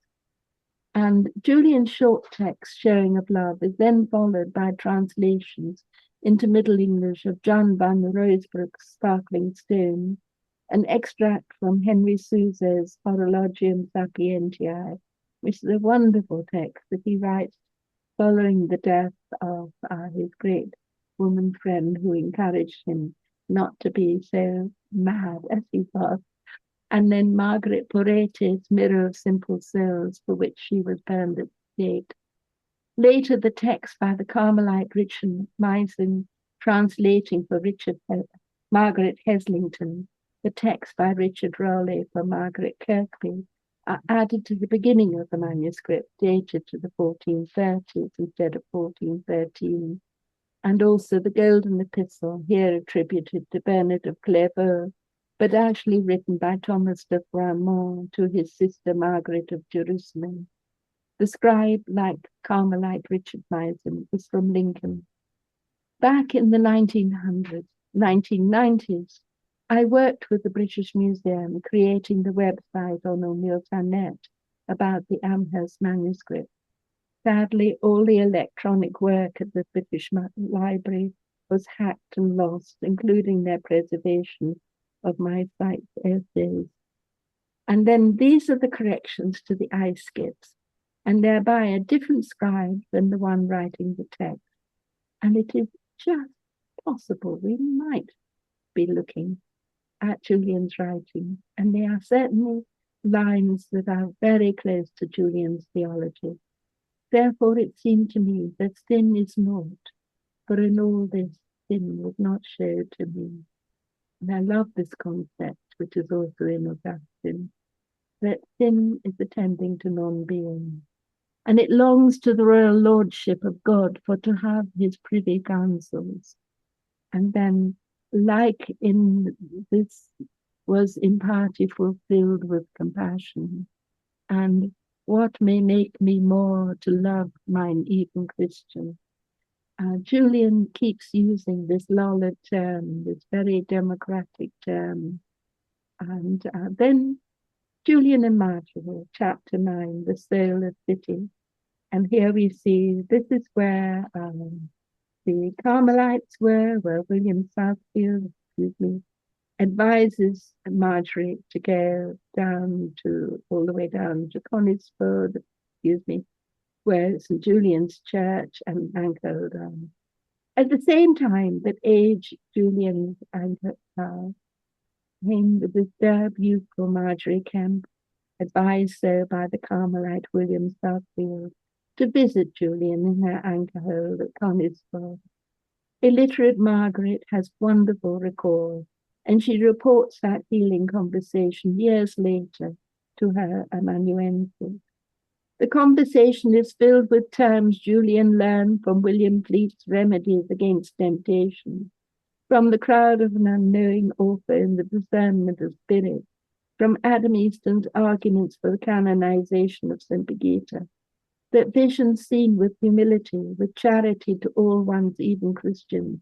And Julian's short text showing of love is then followed by translations into Middle English of John van Roosbroek's Sparkling Stone, an extract from Henry Souza's Horologium Sapientiae, which is a wonderful text that he writes following the death of his great woman friend who encouraged him not to be so mad as he was. And then Margaret Porete's Mirror of Simple Souls, for which she was burned at the stake. Later, the text by the Carmelite Richard Meissen, translating for Margaret Heslington, the text by Richard Rowley for Margaret Kirkby, are added to the beginning of the manuscript, dated to the 1430s instead of 1413, and also the Golden Epistle, here attributed to Bernard of Clairvaux, but actually written by Thomas de Froimont to his sister Margaret of Jerusalem. The scribe, like Carmelite Richard Meissen, was from Lincoln. Back in the 1990s, I worked with the British Museum creating the website on O'Neill's.net about the Amherst manuscript. Sadly, all the electronic work at the British Library was hacked and lost, including their preservation of my site's essays. And then these are the corrections to the eye skips, and they're by a different scribe than the one writing the text. And it is just possible we might be looking at Julian's writing, and they are certainly lines that are very close to Julian's theology. Therefore, it seemed to me that sin is naught, for in all this sin was not showed to me. And I love this concept, which is also in Augustine, that sin is attending to non-being, and it longs to the royal lordship of God for to have his privy counsels. And then, like in this, was in party fulfilled with compassion, and what may make me more to love mine even Christian. Julian keeps using this Lollard term, this very democratic term. And then Julian and Marjorie, chapter 9, the soul of city. And here we see, this is where the Carmelites were, where William Southfield, advises Marjorie to go down to, all the way down to Conisford, where St. Julian's Church and anchored down. At the same time that age Julian anchored came the disturbed youthful Marjorie Kemp, advised so by the Carmelite William Southfield, to visit Julian in her anchor hold at Conisford. Illiterate Margaret has wonderful recall, and she reports that healing conversation years later to her amanuensis. The conversation is filled with terms Julian learned from William Fleet's Remedies Against Temptation, from the crowd of an unknowing author in the discernment of spirit, from Adam Easton's arguments for the canonization of St. Birgitta, that visions seen with humility, with charity to all one's even Christians,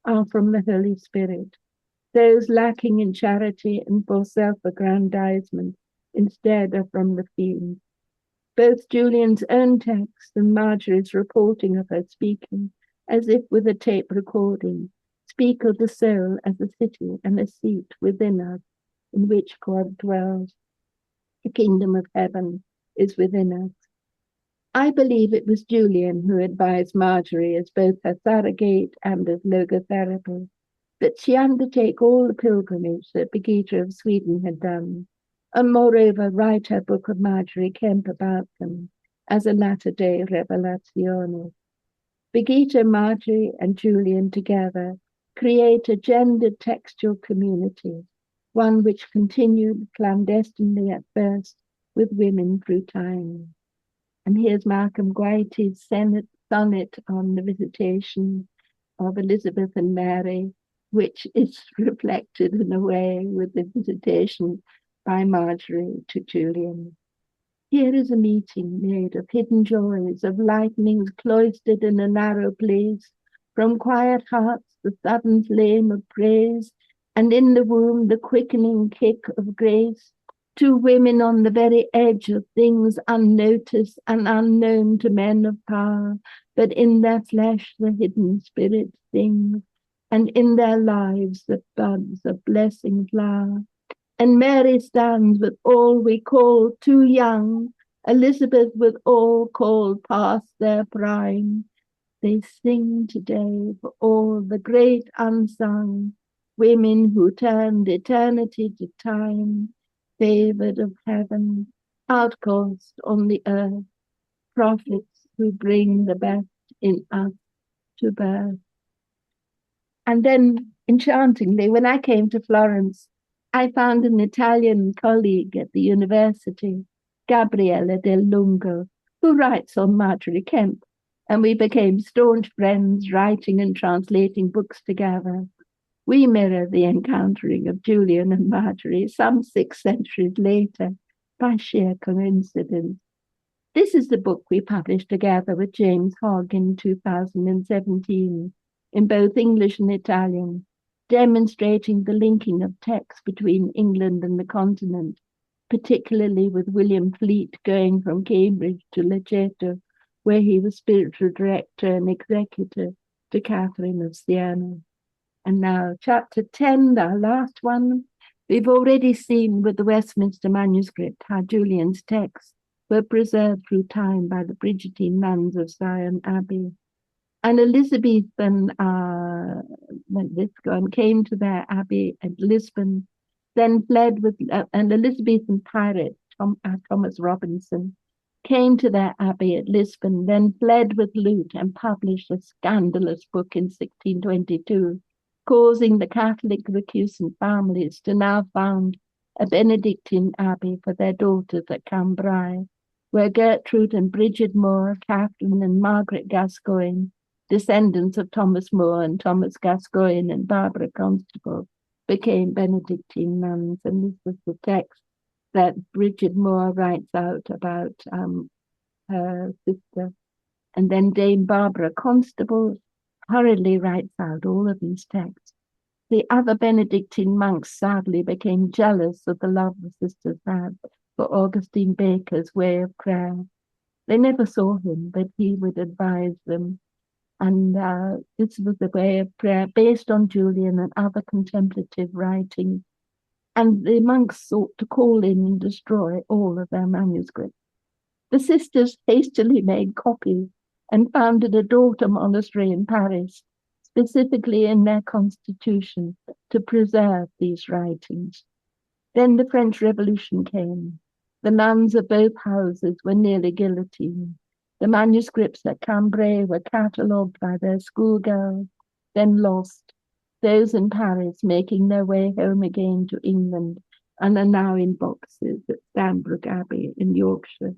are from the Holy Spirit. Those lacking in charity and for self-aggrandizement instead are from the fiend. Both Julian's own text and Marjorie's reporting of her speaking, as if with a tape recording, speak of the soul as a city and a seat within us, in which God dwells. The kingdom of heaven is within us. I believe it was Julian who advised Marjorie as both her surrogate and as logotherapist that she undertake all the pilgrimage that Birgitta of Sweden had done, and moreover write her book of Marjorie Kemp about them as a latter-day Revelationis. Birgitta, Marjorie, and Julian together create a gendered textual community, one which continued clandestinely at first with women through time. And here's Malcolm Guite's sonnet on the visitation of Elizabeth and Mary, which is reflected in a way with the visitation by Marjorie to Julian. Here is a meeting made of hidden joys, of lightnings cloistered in a narrow place, from quiet hearts the sudden flame of praise, and in the womb the quickening kick of grace. Two women on the very edge of things unnoticed and unknown to men of power, but in their flesh the hidden spirit sings, and in their lives the buds of blessing flower. And Mary stands with all we call too young, Elizabeth with all called past their prime. They sing today for all the great unsung women who turned eternity to time, favored of heaven, outcast on the earth, prophets who bring the best in us to birth. And then, enchantingly, when I came to Florence, I found an Italian colleague at the university, Gabriele Del Lungo, who writes on Marjorie Kemp, and we became staunch friends, writing and translating books together. We mirror the encountering of Julian and Marjorie some 6 centuries later by sheer coincidence. This is the book we published together with James Hogg in 2017 in both English and Italian, demonstrating the linking of texts between England and the continent, particularly with William Fleet going from Cambridge to Leggero, where he was spiritual director and executor to Catherine of Siena. And now, chapter 10, our last one. We've already seen with the Westminster manuscript how Julian's texts were preserved through time by the Brigittine nuns of Sion Abbey. And Elizabethan came to their abbey at Lisbon, then fled with an Elizabethan pirate, Thomas Robinson, came to their abbey at Lisbon, then fled with loot and published a scandalous book in 1622, causing the Catholic recusant families to now found a Benedictine abbey for their daughters at Cambrai, where Gertrude and Bridget Moore, Catherine and Margaret Gascoigne, descendants of Thomas Moore and Thomas Gascoigne and Barbara Constable, became Benedictine nuns. And this was the text that Bridget Moore writes out about her sister. And then Dame Barbara Constable hurriedly writes out all of these texts. The other Benedictine monks sadly became jealous of the love the sisters had for Augustine Baker's way of prayer. They never saw him, but he would advise them. And this was the way of prayer based on Julian and other contemplative writing. And the monks sought to call in and destroy all of their manuscripts. The sisters hastily made copies and founded a daughter monastery in Paris, specifically in their constitution, to preserve these writings. Then the French Revolution came. The nuns of both houses were nearly guillotined. The manuscripts at Cambrai were catalogued by their schoolgirls, then lost. Those in Paris making their way home again to England and are now in boxes at Stanbrook Abbey in Yorkshire.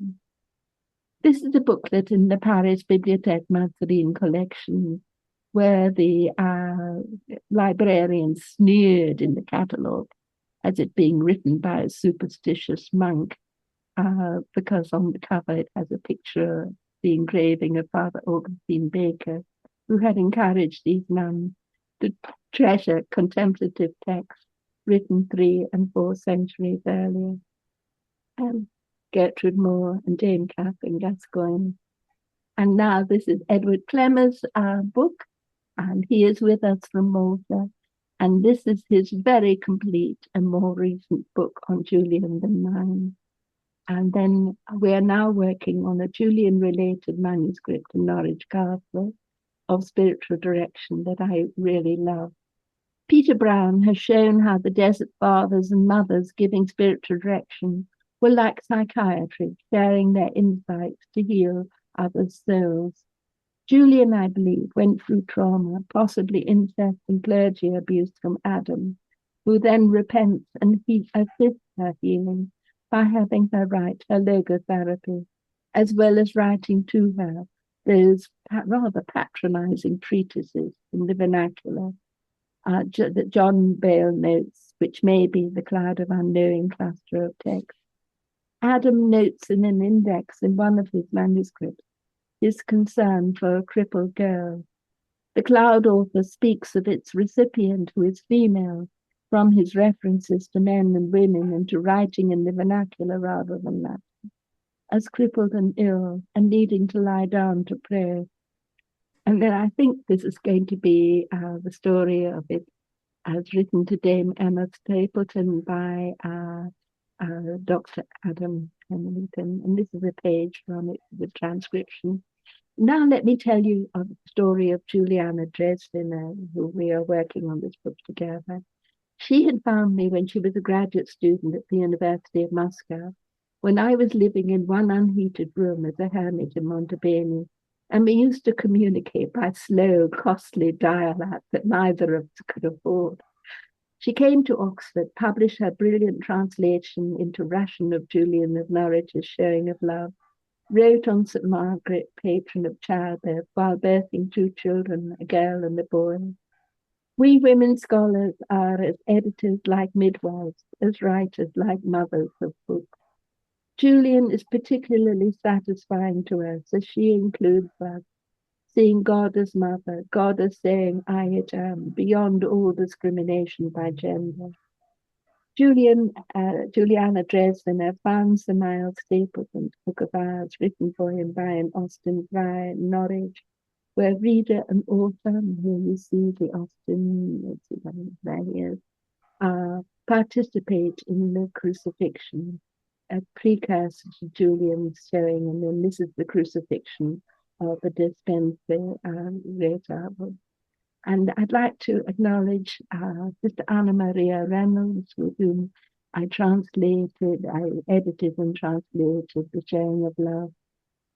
This is a booklet in the Paris Bibliothèque Mazarine collection, where the librarian sneered in the catalogue as it being written by a superstitious monk, because on the cover it has a picture of the engraving of Father Augustine Baker, who had encouraged these nuns to treasure contemplative texts written 3 and 4 centuries earlier. Gertrude Moore and Dame Catherine Gascoigne. And now this is Edward Clemmer's book, and he is with us from Malta. And this is his very complete and more recent book on Julian the Nine. And then we are now working on a Julian-related manuscript in Norwich Castle of spiritual direction that I really love. Peter Brown has shown how the desert fathers and mothers giving spiritual direction were like psychiatry, sharing their insights to heal others' souls. Julian, I believe, went through trauma, possibly incest and clergy abuse from Adam, who then repents and he assists her healing by having her write her logotherapy, as well as writing to her those rather patronizing treatises in the vernacular that John Bale notes, which may be the cloud of unknowing cluster of text. Adam notes in an index in one of his manuscripts his concern for a crippled girl. The cloud author speaks of its recipient, who is female, from his references to men and women and to writing in the vernacular rather than Latin, as crippled and ill and needing to lie down to pray. And then I think this is going to be the story of it as written to Dame Emma Stapleton by Dr. Adam Pennington, and this is a page from it, the transcription. Now let me tell you a story of Juliana Dresdner, who we are working on this book together. She had found me when she was a graduate student at the University of Moscow, when I was living in one unheated room as a hermit in Montebello, and we used to communicate by slow, costly dialect that neither of us could afford. She came to Oxford, published her brilliant translation into Russian of Julian of Norwich's Showing of Love, wrote on St. Margaret, patron of childbirth, while birthing two children, a girl and a boy. We women scholars are as editors like midwives, as writers like mothers of books. Julian is particularly satisfying to us as she includes us, seeing God as mother, God as saying, I it am, beyond all discrimination by gender. Juliana Dresdner found Sir Miles Stapleton's Book of Hours, written for him by an Austin Friar in Norwich, where reader and author, here you see the Austin, let's see, there he is, participate in the crucifixion, a precursor to Julian's showing, and then this is the crucifixion of the dispenser later. And I'd like to acknowledge Sister Anna Maria Reynolds, with whom I edited and translated The Showing of Love.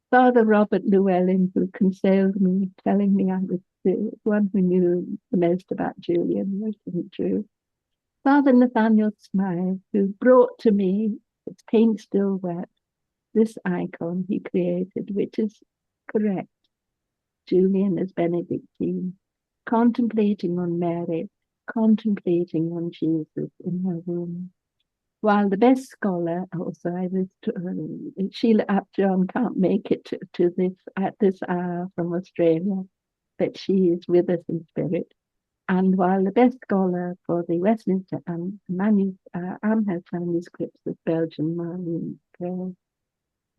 Father Robert Llewellyn, who consoled me, telling me I was the one who knew the most about Julian, which isn't true. Father Nathaniel Smythe, who brought to me, its paint still wet, this icon he created, which is correct. Julian as Benedictine, contemplating on Mary, contemplating on Jesus in her womb. While the best scholar, also I was, Sheila Upjohn can't make it to this at this hour from Australia, but she is with us in spirit. And while the best scholar for the Westminster Amherst manuscripts is Belgian Marlene Gray.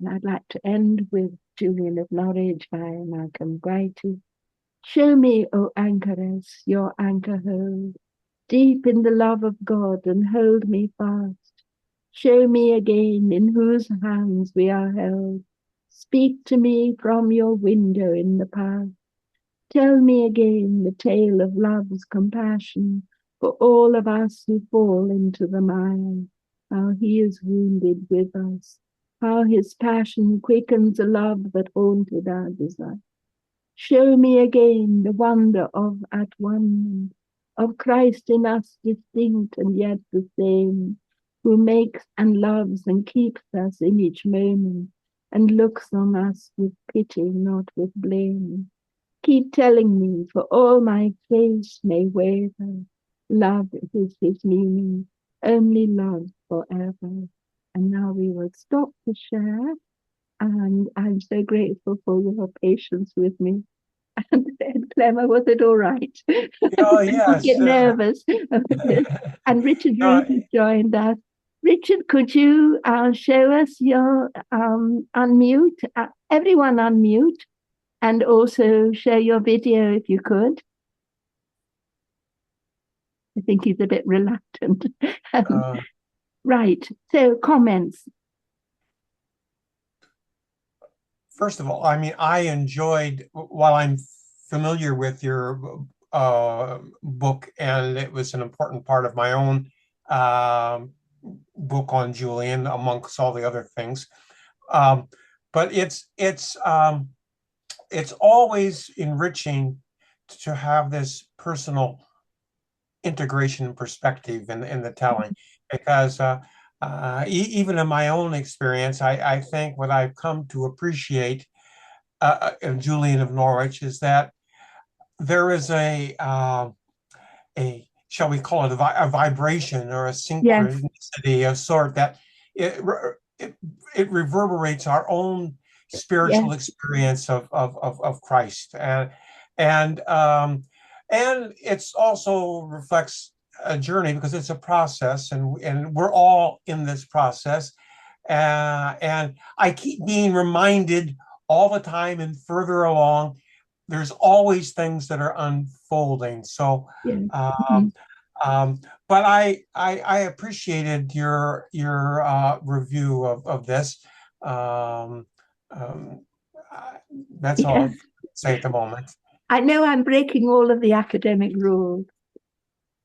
And I'd like to end with Julian of Norwich by Malcolm Brighty. Show me, O anchoress, your anchor hold, deep in the love of God, and hold me fast. Show me again in whose hands we are held. Speak to me from your window in the past. Tell me again the tale of love's compassion for all of us who fall into the mire, how he is wounded with us, how his passion quickens a love that haunted our desire. Show me again the wonder of at one, of Christ in us distinct and yet the same, who makes and loves and keeps us in each moment, and looks on us with pity, not with blame. Keep telling me, for all my face may waver, love is his meaning, only love forever. And now we will stop the share, and I'm so grateful for your patience with me. And Clemmer, was it all right? Oh, Don't yes. get nervous. And Richard Root has joined us. Richard, could you show us your unmute? Everyone unmute, and also share your video if you could. I think he's a bit reluctant. Right. So comments. First of all, I mean, I enjoyed, while I'm familiar with your book, and it was an important part of my own book on Julian, amongst all the other things. But it's always enriching to have this personal integration and perspective in the telling, because even in my own experience, I think what I've come to appreciate Julian of Norwich is that there is a shall we call it a vibration or a synchronicity of sort that it reverberates our own spiritual experience of Christ, and it's also reflects a journey, because it's a process, and we're all in this process, and I keep being reminded all the time, and further along there's always things that are unfolding. So But I appreciated your review of this. Um, um, that's all Yes. I'll say at the moment. I know I'm breaking all of the academic rules.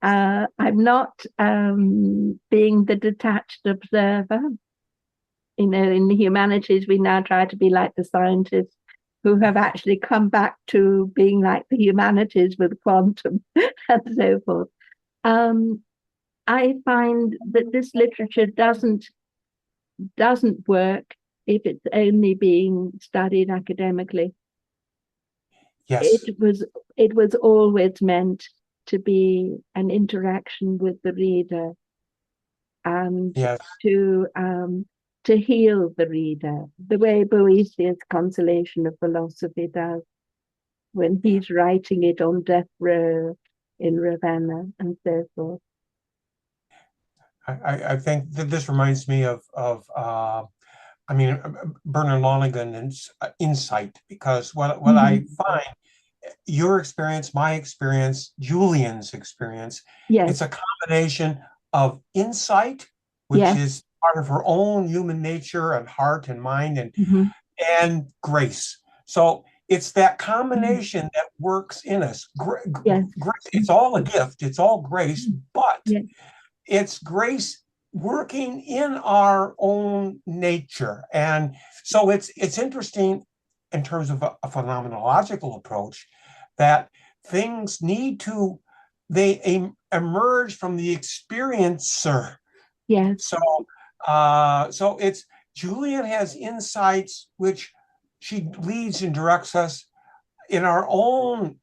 I'm not being the detached observer. You know, in the humanities, we now try to be like the scientists who have actually come back to being like the humanities with quantum and so forth. Um, I find that this literature doesn't work if it's only being studied academically. Yes. It was always meant to be an interaction with the reader and Yes. to heal the reader, the way Boethius' Consolation of Philosophy does when he's writing it on death row in Ravenna and so forth. I think that this reminds me of I mean, Bernard Lonergan's insight, because what I find, your experience, my experience, Julian's experience, Yes. it's a combination of insight, which Yes. is part of her own human nature and heart and mind, and grace. So it's that combination that works in us. Yes. It's all a gift. It's all grace, but Yes. it's grace working in our own nature. And so it's interesting in terms of a phenomenological approach that things need to they emerge from the experiencer. Yes. So it's Julian has insights which she leads and directs us in our own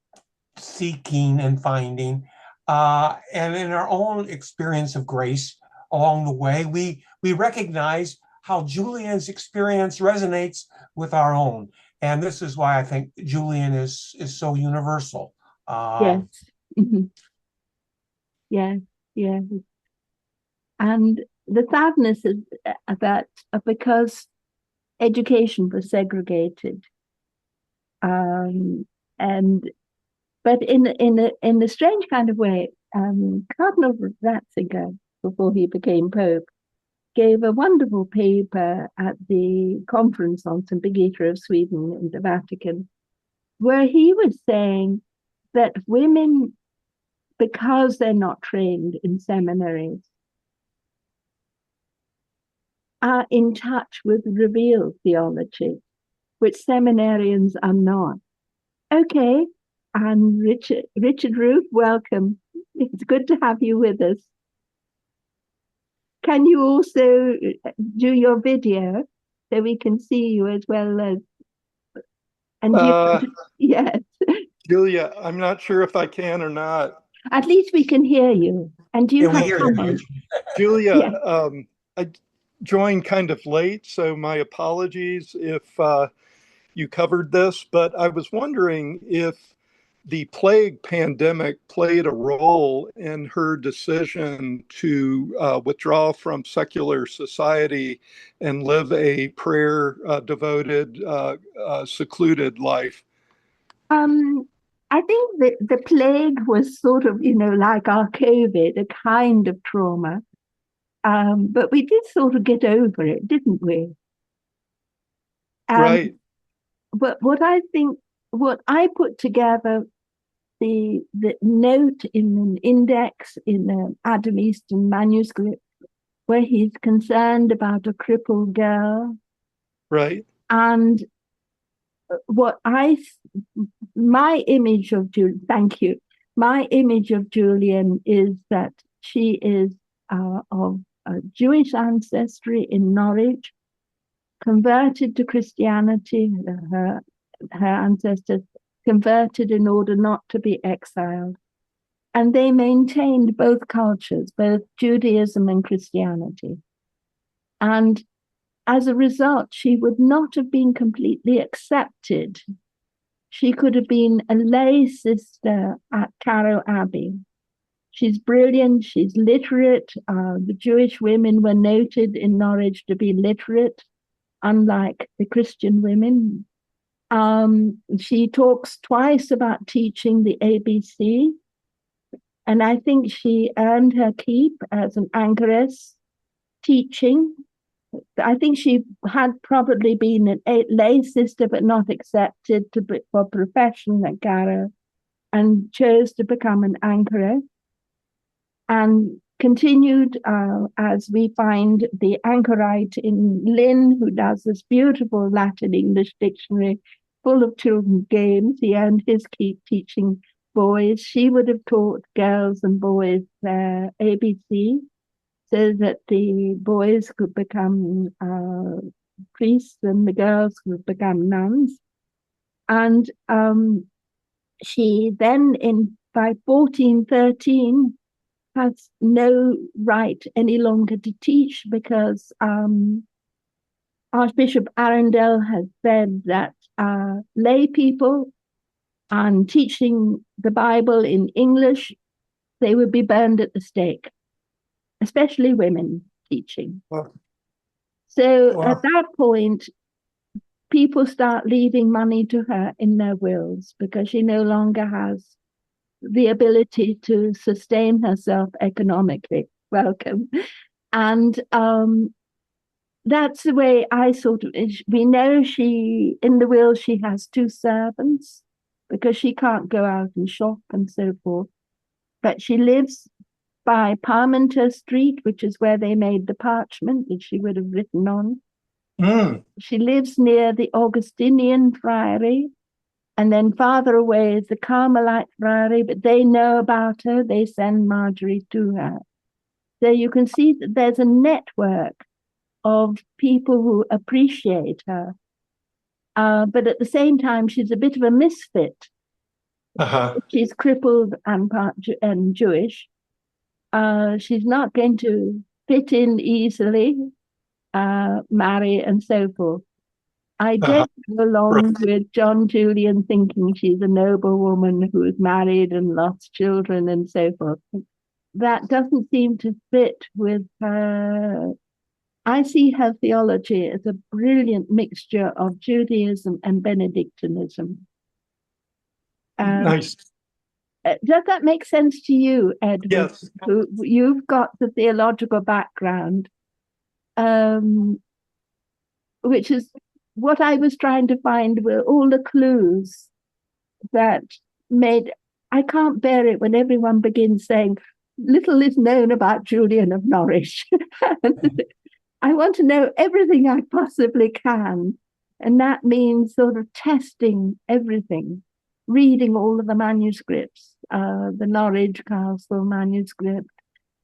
seeking and finding, and in our own experience of grace along the way. We recognize how Julian's experience resonates with our own, and this is why I think Julian is so universal. Yes. Yes. Yes. And the sadness is that because education was segregated, um, and but in a strange kind of way, Cardinal Ratzinger, before he became Pope, gave a wonderful paper at the conference on St. Birgitta of Sweden in the Vatican, where he was saying that women, because they're not trained in seminaries, are in touch with revealed theology, which seminarians are not. Okay, and Richard Roof, welcome. It's good to have you with us. Can you also do your video so we can see you as well as and yes. Julia, I'm not sure if I can or not. At least we can hear you. And do you have comments? Julia, I joined kind of late, so my apologies if you covered this, but I was wondering if the plague pandemic played a role in her decision to withdraw from secular society and live a prayer devoted, secluded life. I think that the plague was sort of, like our COVID, a kind of trauma. But we did sort of get over it, didn't we? Right. But what I put together, the note in an index in an Adam Easton manuscript, where he's concerned about a crippled girl. Right. And my image of Julian, thank you. My image of Julian is that she is of Jewish ancestry in Norwich, converted to Christianity. Her ancestors converted in order not to be exiled. And they maintained both cultures, both Judaism and Christianity. And as a result, she would not have been completely accepted. She could have been a lay sister at Carrow Abbey. She's brilliant, she's literate. The Jewish women were noted in Norwich to be literate, unlike the Christian women. She talks twice about teaching the ABC. And I think she earned her keep as an anchoress teaching. I think she had probably been a lay sister, but not accepted for profession at Garrow, and chose to become an anchoress and continued, as we find the anchorite in Lynn, who does this beautiful Latin English dictionary full of children's games. He earned his keep teaching boys. She would have taught girls and boys their ABC so that the boys could become priests and the girls could become nuns. And she then, by 1413, has no right any longer to teach because Archbishop Arundel has said that lay people and teaching the Bible in English, they would be burned at the stake, especially women teaching. Wow. So at that point, people start leaving money to her in their wills because she no longer has the ability to sustain herself economically. Welcome. And that's the way I sort of, we know she, in the will, she has 2 servants because she can't go out and shop and so forth. But she lives by Parmenter Street, which is where they made the parchment that she would have written on. She lives near the Augustinian Friary, and then farther away is the Carmelite Friary, but they know about her. They send Marjorie to her. So you can see that there's a network of people who appreciate her. But at the same time, she's a bit of a misfit. She's crippled and Jewish. She's not going to fit in easily, marry, and so forth. I don't go along with John Julian thinking she's a noble woman who is married and lost children and so forth. That doesn't seem to fit with her. I see her theology as a brilliant mixture of Judaism and Benedictinism. Nice. Does that make sense to you, Edward? Yes. You've got the theological background, which is what I was trying to find were all the clues that made. I can't bear it when everyone begins saying, little is known about Julian of Norwich. I want to know everything I possibly can. And that means sort of testing everything, reading all of the manuscripts, the Norwich Castle manuscript,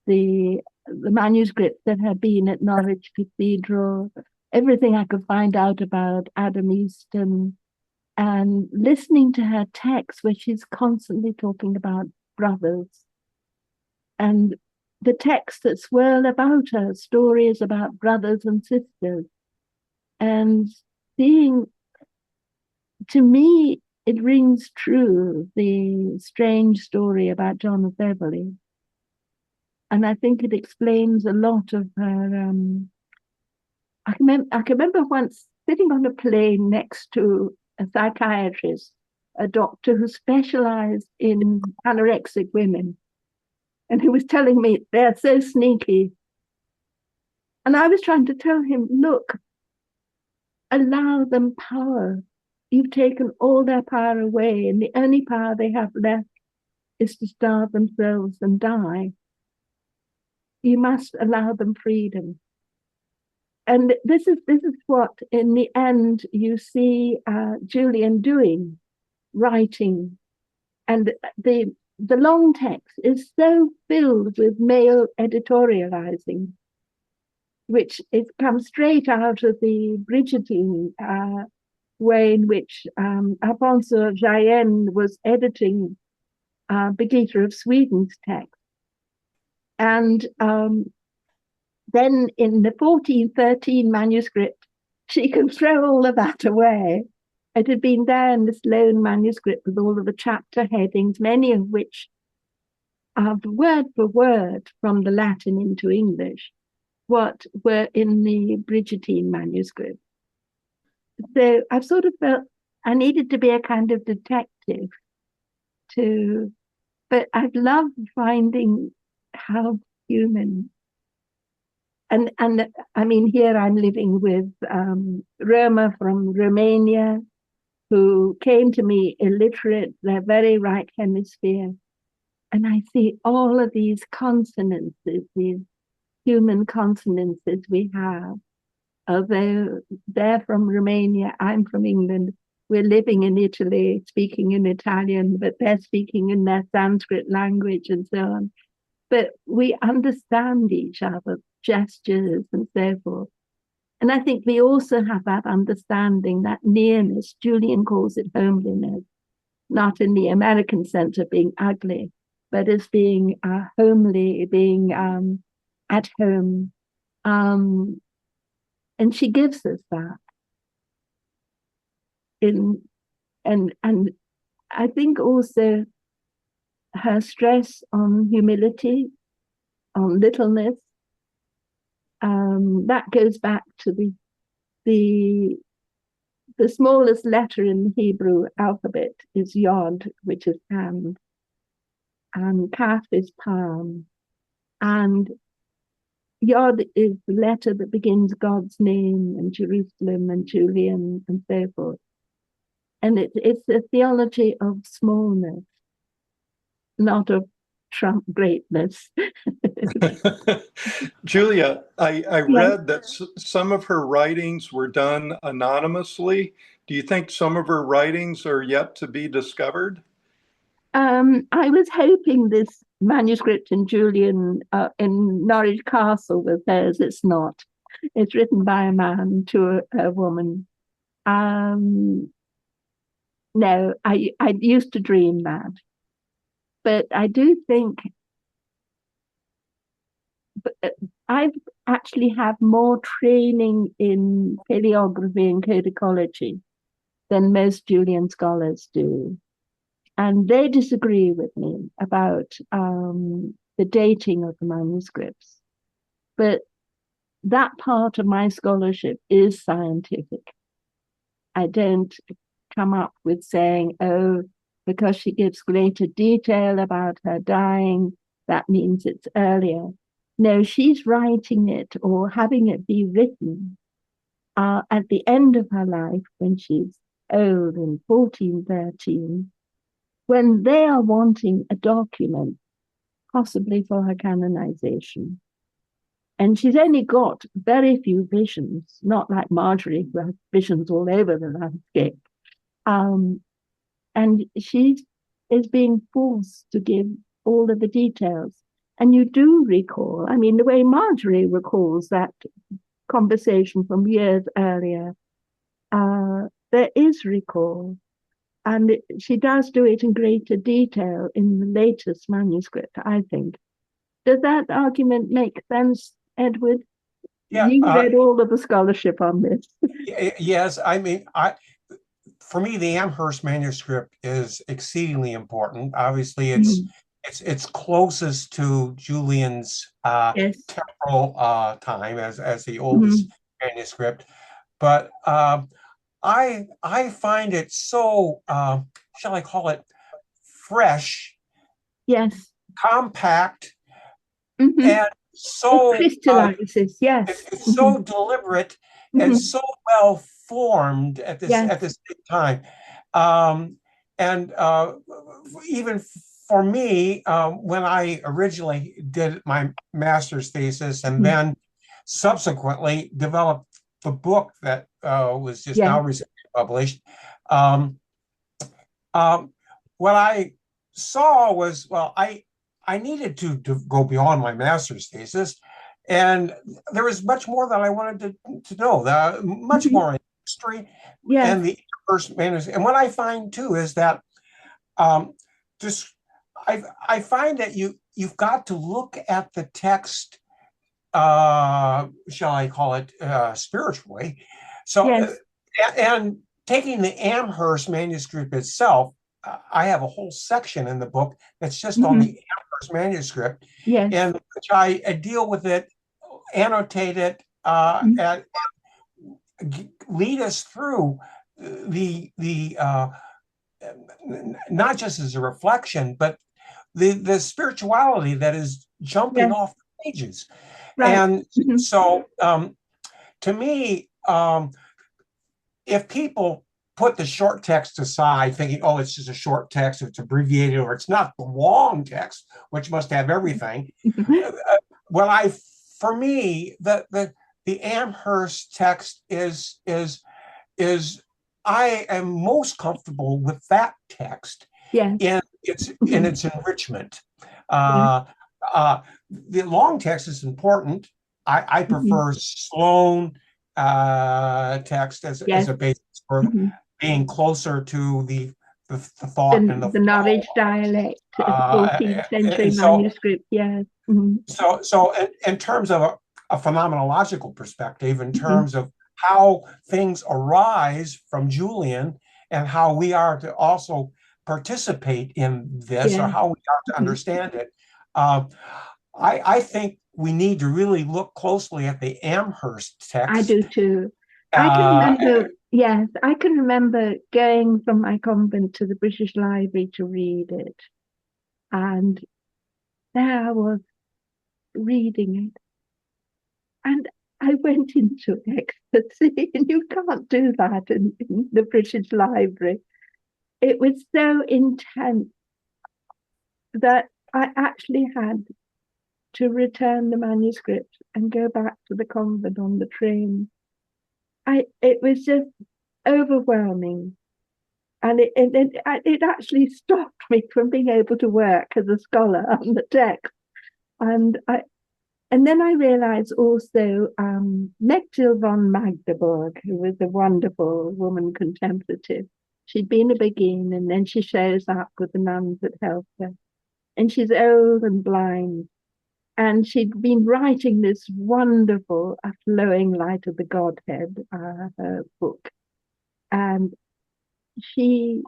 the manuscripts that had been at Norwich Cathedral, everything I could find out about Adam Easton, and listening to her text where she's constantly talking about brothers, and the texts that swirl about her, stories about brothers and sisters, and seeing, to me, it rings true, the strange story about John of Beverley. And I think it explains a lot of her. I can remember once sitting on a plane next to a psychiatrist, a doctor who specialized in anorexic women, and who was telling me they're so sneaky. And I was trying to tell him, look, allow them power. You've taken all their power away, and the only power they have left is to starve themselves and die. You must allow them freedom. And this is what, in the end, you see Julian doing, writing. And the long text is so filled with male editorializing, which comes straight out of the Bridgerton way in which Alfonso Jaén was editing Birgitta of Sweden's text. And then in the 1413 manuscript, she can throw all of that away. It had been there in this lone manuscript with all of the chapter headings, many of which are word for word from the Latin into English, what were in the Bridgerton manuscript. So I've sort of felt I needed to be a kind of detective to But I've loved finding how human. And I mean, here I'm living with Roma from Romania, who came to me illiterate, their very right hemisphere. And I see all of these consonances, these human consonances we have. They're from Romania, I'm from England. We're living in Italy, speaking in Italian, but they're speaking in their Sanskrit language and so on. But we understand each other, gestures and so forth. And I think we also have that understanding, that nearness. Julian calls it homeliness, not in the American sense of being ugly, but as being homely, being at home. And she gives us that. And I think also her stress on humility, on littleness, that goes back to the smallest letter in the Hebrew alphabet is Yod, which is hand, and Kaf is palm, and Yod is the letter that begins God's name, and Jerusalem and Julian and so forth. And it's a theology of smallness, not of Trump greatness. Julia, I read that some of her writings were done anonymously. Do you think some of her writings are yet to be discovered? I was hoping this manuscript in Julian in Norwich Castle was hers. It's not. It's written by a man to a woman. No, I used to dream that. But I do think I've actually had more training in paleography and codicology than most Julian scholars do. And they disagree with me about the dating of the manuscripts. But that part of my scholarship is scientific. I don't come up with saying, oh, because she gives greater detail about her dying, that means it's earlier. No, she's writing it or having it be written at the end of her life when she's old in 14, 13, when they are wanting a document, possibly for her canonization. And she's only got very few visions, not like Marjorie, who has visions all over the landscape. And she is being forced to give all of the details. And you do recall, I mean, the way Marjorie recalls that conversation from years earlier, there is recall. And she does do it in greater detail in the latest manuscript, I think. Does that argument make sense, Edward? Yeah, you read all of the scholarship on this. Yes, I mean, for me, the Amherst manuscript is exceedingly important. Obviously, it's closest to Julian's Yes. temporal time as the oldest manuscript, but I find it so shall I call it fresh, Yes, compact, and so it crystallizes. Yes, it's so deliberate and so well formed at the same time. And even for me, when I originally did my master's thesis and then subsequently developed the book that was just now recently published, what I saw was, well, I needed to go beyond my master's thesis, and there was much more that I wanted to know, much more in history and the first manuscript. And what I find too is that just I find that you've got to look at the text, shall I call it, spiritually. So and taking the Amherst manuscript itself, I have a whole section in the book that's just on the Amherst manuscript, and which I deal with it, annotate it, and lead us through the not just as a reflection, but the spirituality that is jumping off the pages. Right. And so to me, if people put the short text aside, thinking, oh, it's just a short text, it's abbreviated, or it's not the long text, which must have everything. For me, the Amherst text is I am most comfortable with that text in its enrichment. The long text is important. I prefer Sloan text as a basis for being closer to the thought and the Norwich dialect, 14th century manuscript. Yes. So in terms of a phenomenological perspective, in terms of how things arise from Julian and how we are to also participate in this, or how we are to understand it, I think we need to really look closely at the Amherst text. I do too. I can remember, I can remember going from my convent to the British Library to read it. And there I was reading it. And I went into ecstasy, and you can't do that in the British Library. It was so intense that I actually had to return the manuscript and go back to the convent on the train. It was just overwhelming, and it actually stopped me from being able to work as a scholar on the text. And then I realized also Mechthild von Magdeburg, who was a wonderful woman contemplative. She'd been a beguine, and then she shows up with the nuns that helped her. And she's old and blind. And she'd been writing this wonderful, A Flowing Light of the Godhead, her book. And she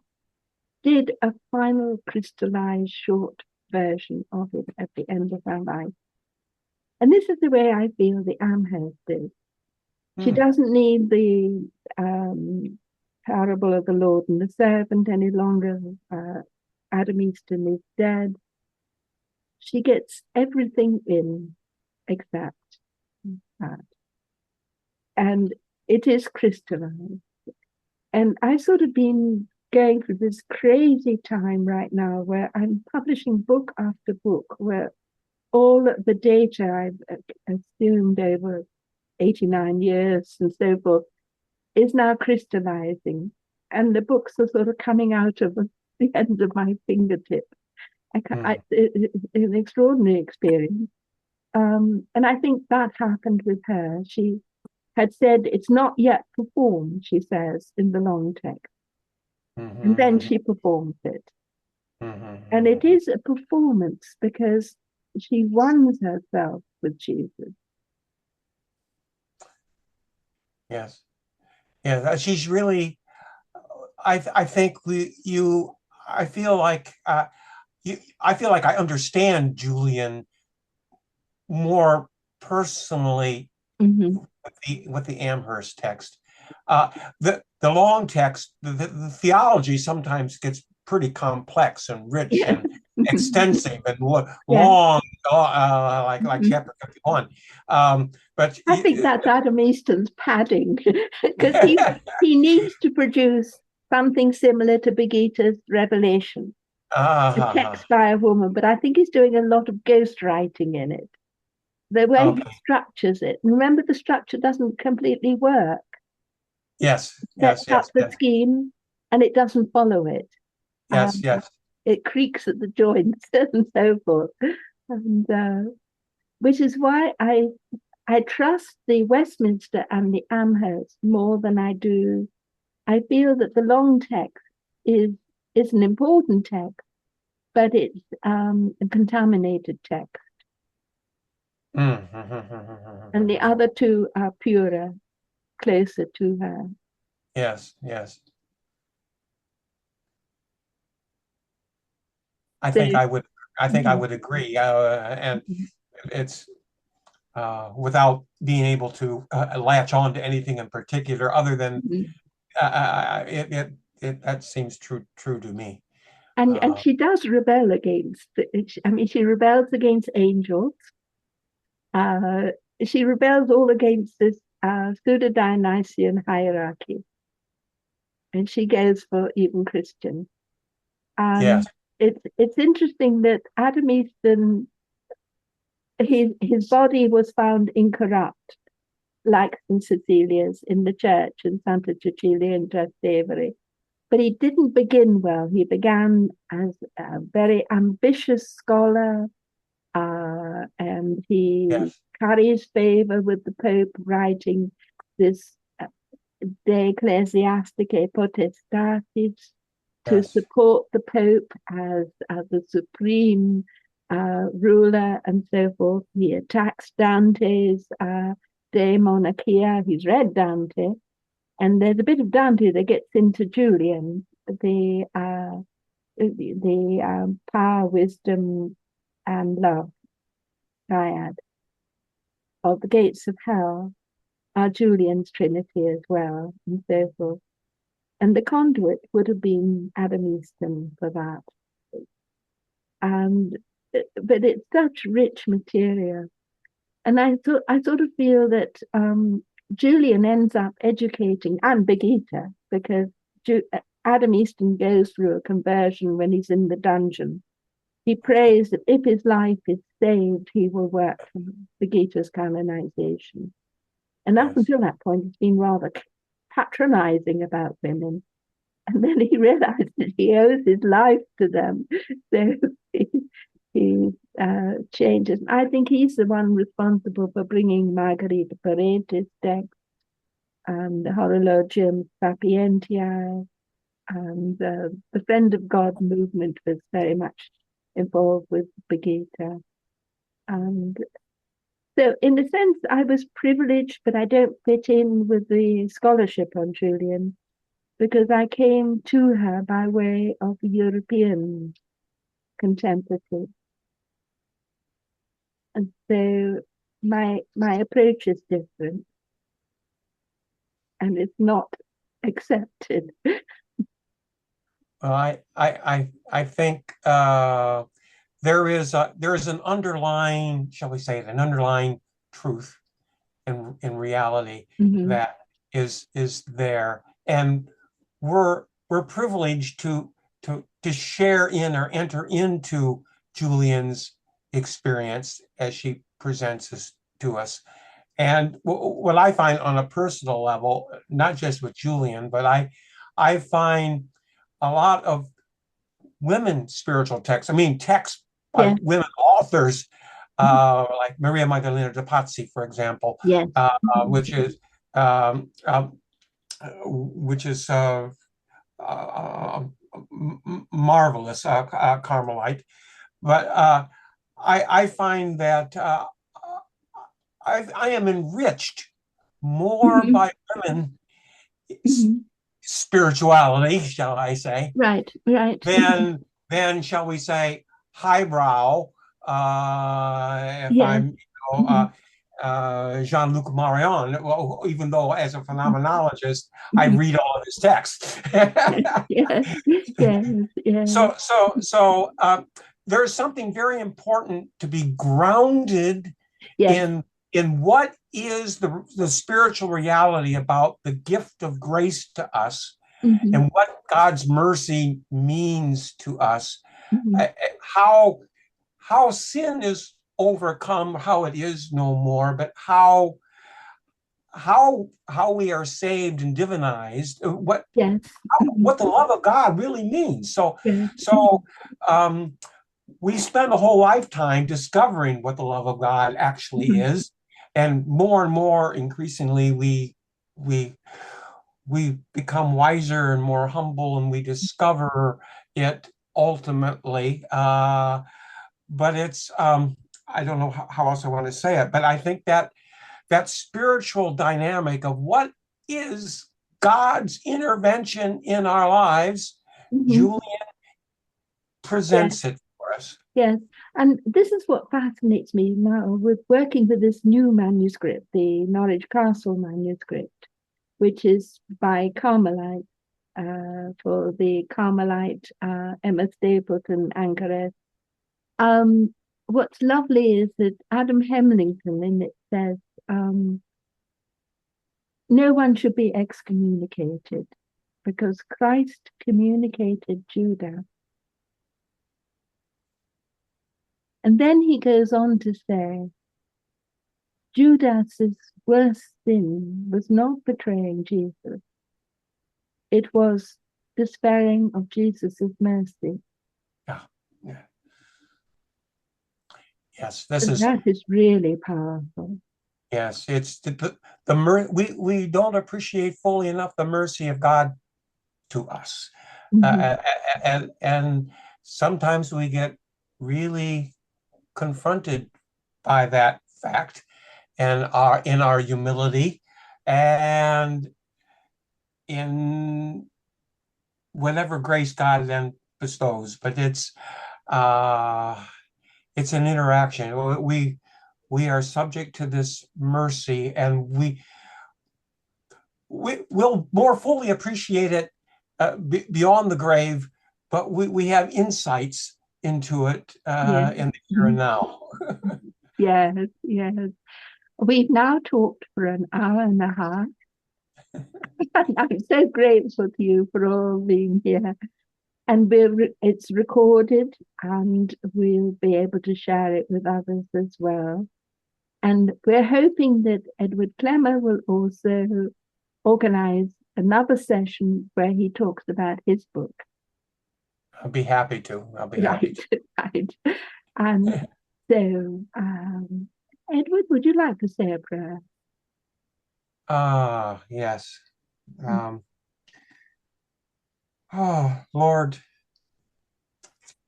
did a final crystallized short version of it at the end of her life. And this is the way I feel the Amherst is. She doesn't need the parable of the Lord and the servant any longer. Adam Easton is dead. She gets everything in except that. And it is crystallized. And I've sort of been going through this crazy time right now where I'm publishing book after book, where all the data I've assumed over 89 years and so forth is now crystallizing. And the books are sort of coming out of the end of my fingertip. It's an extraordinary experience. And I think that happened with her. She had said, it's not yet performed, she says, in the long text. And then she performs it. And it is a performance because she ones herself with Jesus. Yes. Yeah, she's really, I think I feel like I understand Julian more personally with the Amherst text. The long text, the theology sometimes gets pretty complex and rich and extensive and long, like chapter 51. But I think that's Adam Easton's padding, because he needs to produce something similar to Begita's Revelation, a text by a woman, but I think he's doing a lot of ghostwriting in it. The way he structures it. Remember, the structure doesn't completely work. Yes. Sets up the scheme, and it doesn't follow it. Yes. It creaks at the joints and so forth. And which is why I trust the Westminster and the Amherst more than I do. I feel that the long text is an important text, but it's a contaminated text. And the other two are purer, closer to her. Yes. I think I would agree. And it's without being able to latch on to anything in particular, other than that seems true to me. And she does rebel against, she rebels against angels. She rebels all against this pseudo-Dionysian hierarchy. And she goes for even Christian. Yes. It's interesting that Adam Easton, his body was found incorrupt, like St. Cecilia's in the church in Santa Cecilia in Trastevere. But he didn't begin well. He began as a very ambitious scholar, and he carries favor with the Pope, writing this De Ecclesiasticae Potestatis to support the Pope as the supreme ruler and so forth. He attacks Dante's De Monarchia. He's read Dante, and there's a bit of Dante that gets into Julian, the power, wisdom, and love triad of the gates of hell are Julian's Trinity as well, and so forth. And the conduit would have been Adam Easton for that. But it's such rich material. And I sort of feel that Julian ends up educating, and Birgitta, because Adam Easton goes through a conversion when he's in the dungeon. He prays that if his life is saved, he will work for Birgitta's canonization. And up until that point, he's been rather patronizing about women. And then he realized that he owes his life to them. So he changes. I think he's the one responsible for bringing Margherita Parenti's text and the Horologium Sapientiae, and the Friend of God movement was very much involved with Birgitta. And so in a sense, I was privileged, but I don't fit in with the scholarship on Julian, because I came to her by way of European contemplative. And so my approach is different, and it's not accepted. Well, I think there is an underlying, shall we say, an underlying truth in reality that is there, and we're privileged to share in or enter into Julian's experience as she presents this to us. And what I find on a personal level, not just with Julian, but I find a lot of women spiritual texts. I mean, texts by women authors, like Maria Magdalena de Pazzi, for example, which is marvelous Carmelite. But I find that I am enriched more by women spirituality, shall I say, right, than shall we say highbrow, if I'm Jean-Luc Marion, even though as a phenomenologist I read all of his texts. So there's something very important to be grounded in what is the spiritual reality about the gift of grace to us, and what God's mercy means to us, how sin is overcome, how it is no more, but how we are saved and divinized, what the love of God really means. So we spend a whole lifetime discovering what the love of God actually is, and more increasingly we become wiser and more humble, and we discover it ultimately. But it's I don't know how else I want to say it, but I think that spiritual dynamic of what is God's intervention in our lives, Julian presents it for us. Yes, and this is what fascinates me now with working with this new manuscript, the Norwich Castle manuscript, which is by Carmelite. for the Carmelite Emma Stapleton anchoress. What's lovely is that Adam Hemlington in it says, no one should be excommunicated because Christ communicated Judas. And then he goes on to say, Judas's worst sin was not betraying Jesus. It was despairing of Jesus's mercy. Yeah. Yes, that is really powerful. Yes, it's we don't appreciate fully enough the mercy of God to us, and sometimes we get really confronted by that fact, and in our humility, and in whatever grace God then bestows. But it's an interaction. We are subject to this mercy, and we'll more fully appreciate it beyond the grave, but we have insights into it in the here and now. Yes. We've now talked for an hour and a half. I'm so grateful to you for all being here. And it's recorded, and we'll be able to share it with others as well. And we're hoping that Edward Clemmer will also organize another session where he talks about his book. I'll be happy to. Happy to. Right. And so, Edward, would you like to say a prayer? Yes. Oh, Lord,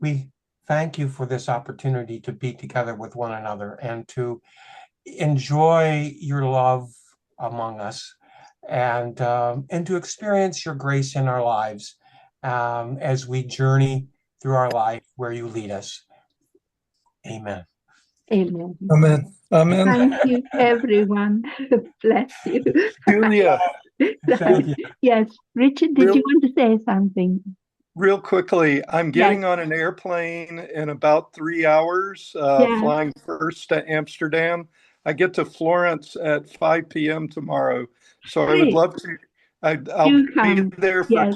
we thank you for this opportunity to be together with one another and to enjoy your love among us, and to experience your grace in our lives as we journey through our life where you lead us. Amen. Amen. Amen. Amen. Thank you, everyone. Bless you. Julia. Thank you. Yes, Richard, did you want to say something? Real quickly, I'm getting on an airplane in about 3 hours, flying first to Amsterdam. I get to Florence at 5 p.m. tomorrow. So I would love to, I'll be there for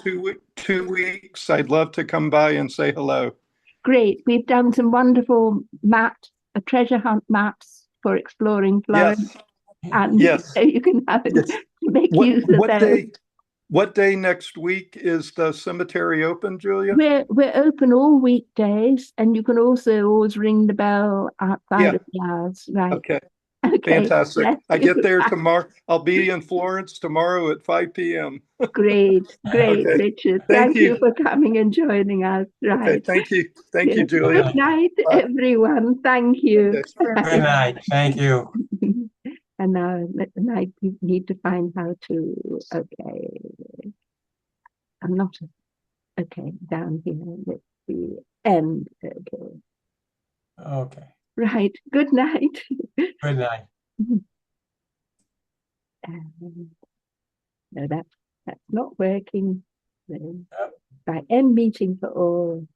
2 weeks. I'd love to come by and say hello. Great. We've done some wonderful maps, treasure hunt maps for exploring Florence. Yes. And so you can have it, make use of those. What day next week is the cemetery open, Julia? We're open all weekdays, and you can also always ring the bell outside of the hours. Right. Okay. Fantastic. I get there tomorrow. I'll be in Florence tomorrow at 5 p.m. Great, Richard. Thank you for coming and joining us. Right. Okay, thank you. Thank you, Julia. Good night, everyone. Thank you. Okay. Good night. Thank you. And now I need to find how to, I'm not, down here, let's see, end, Okay. Right, good night. Good night. No, that's not working. By end meeting for all.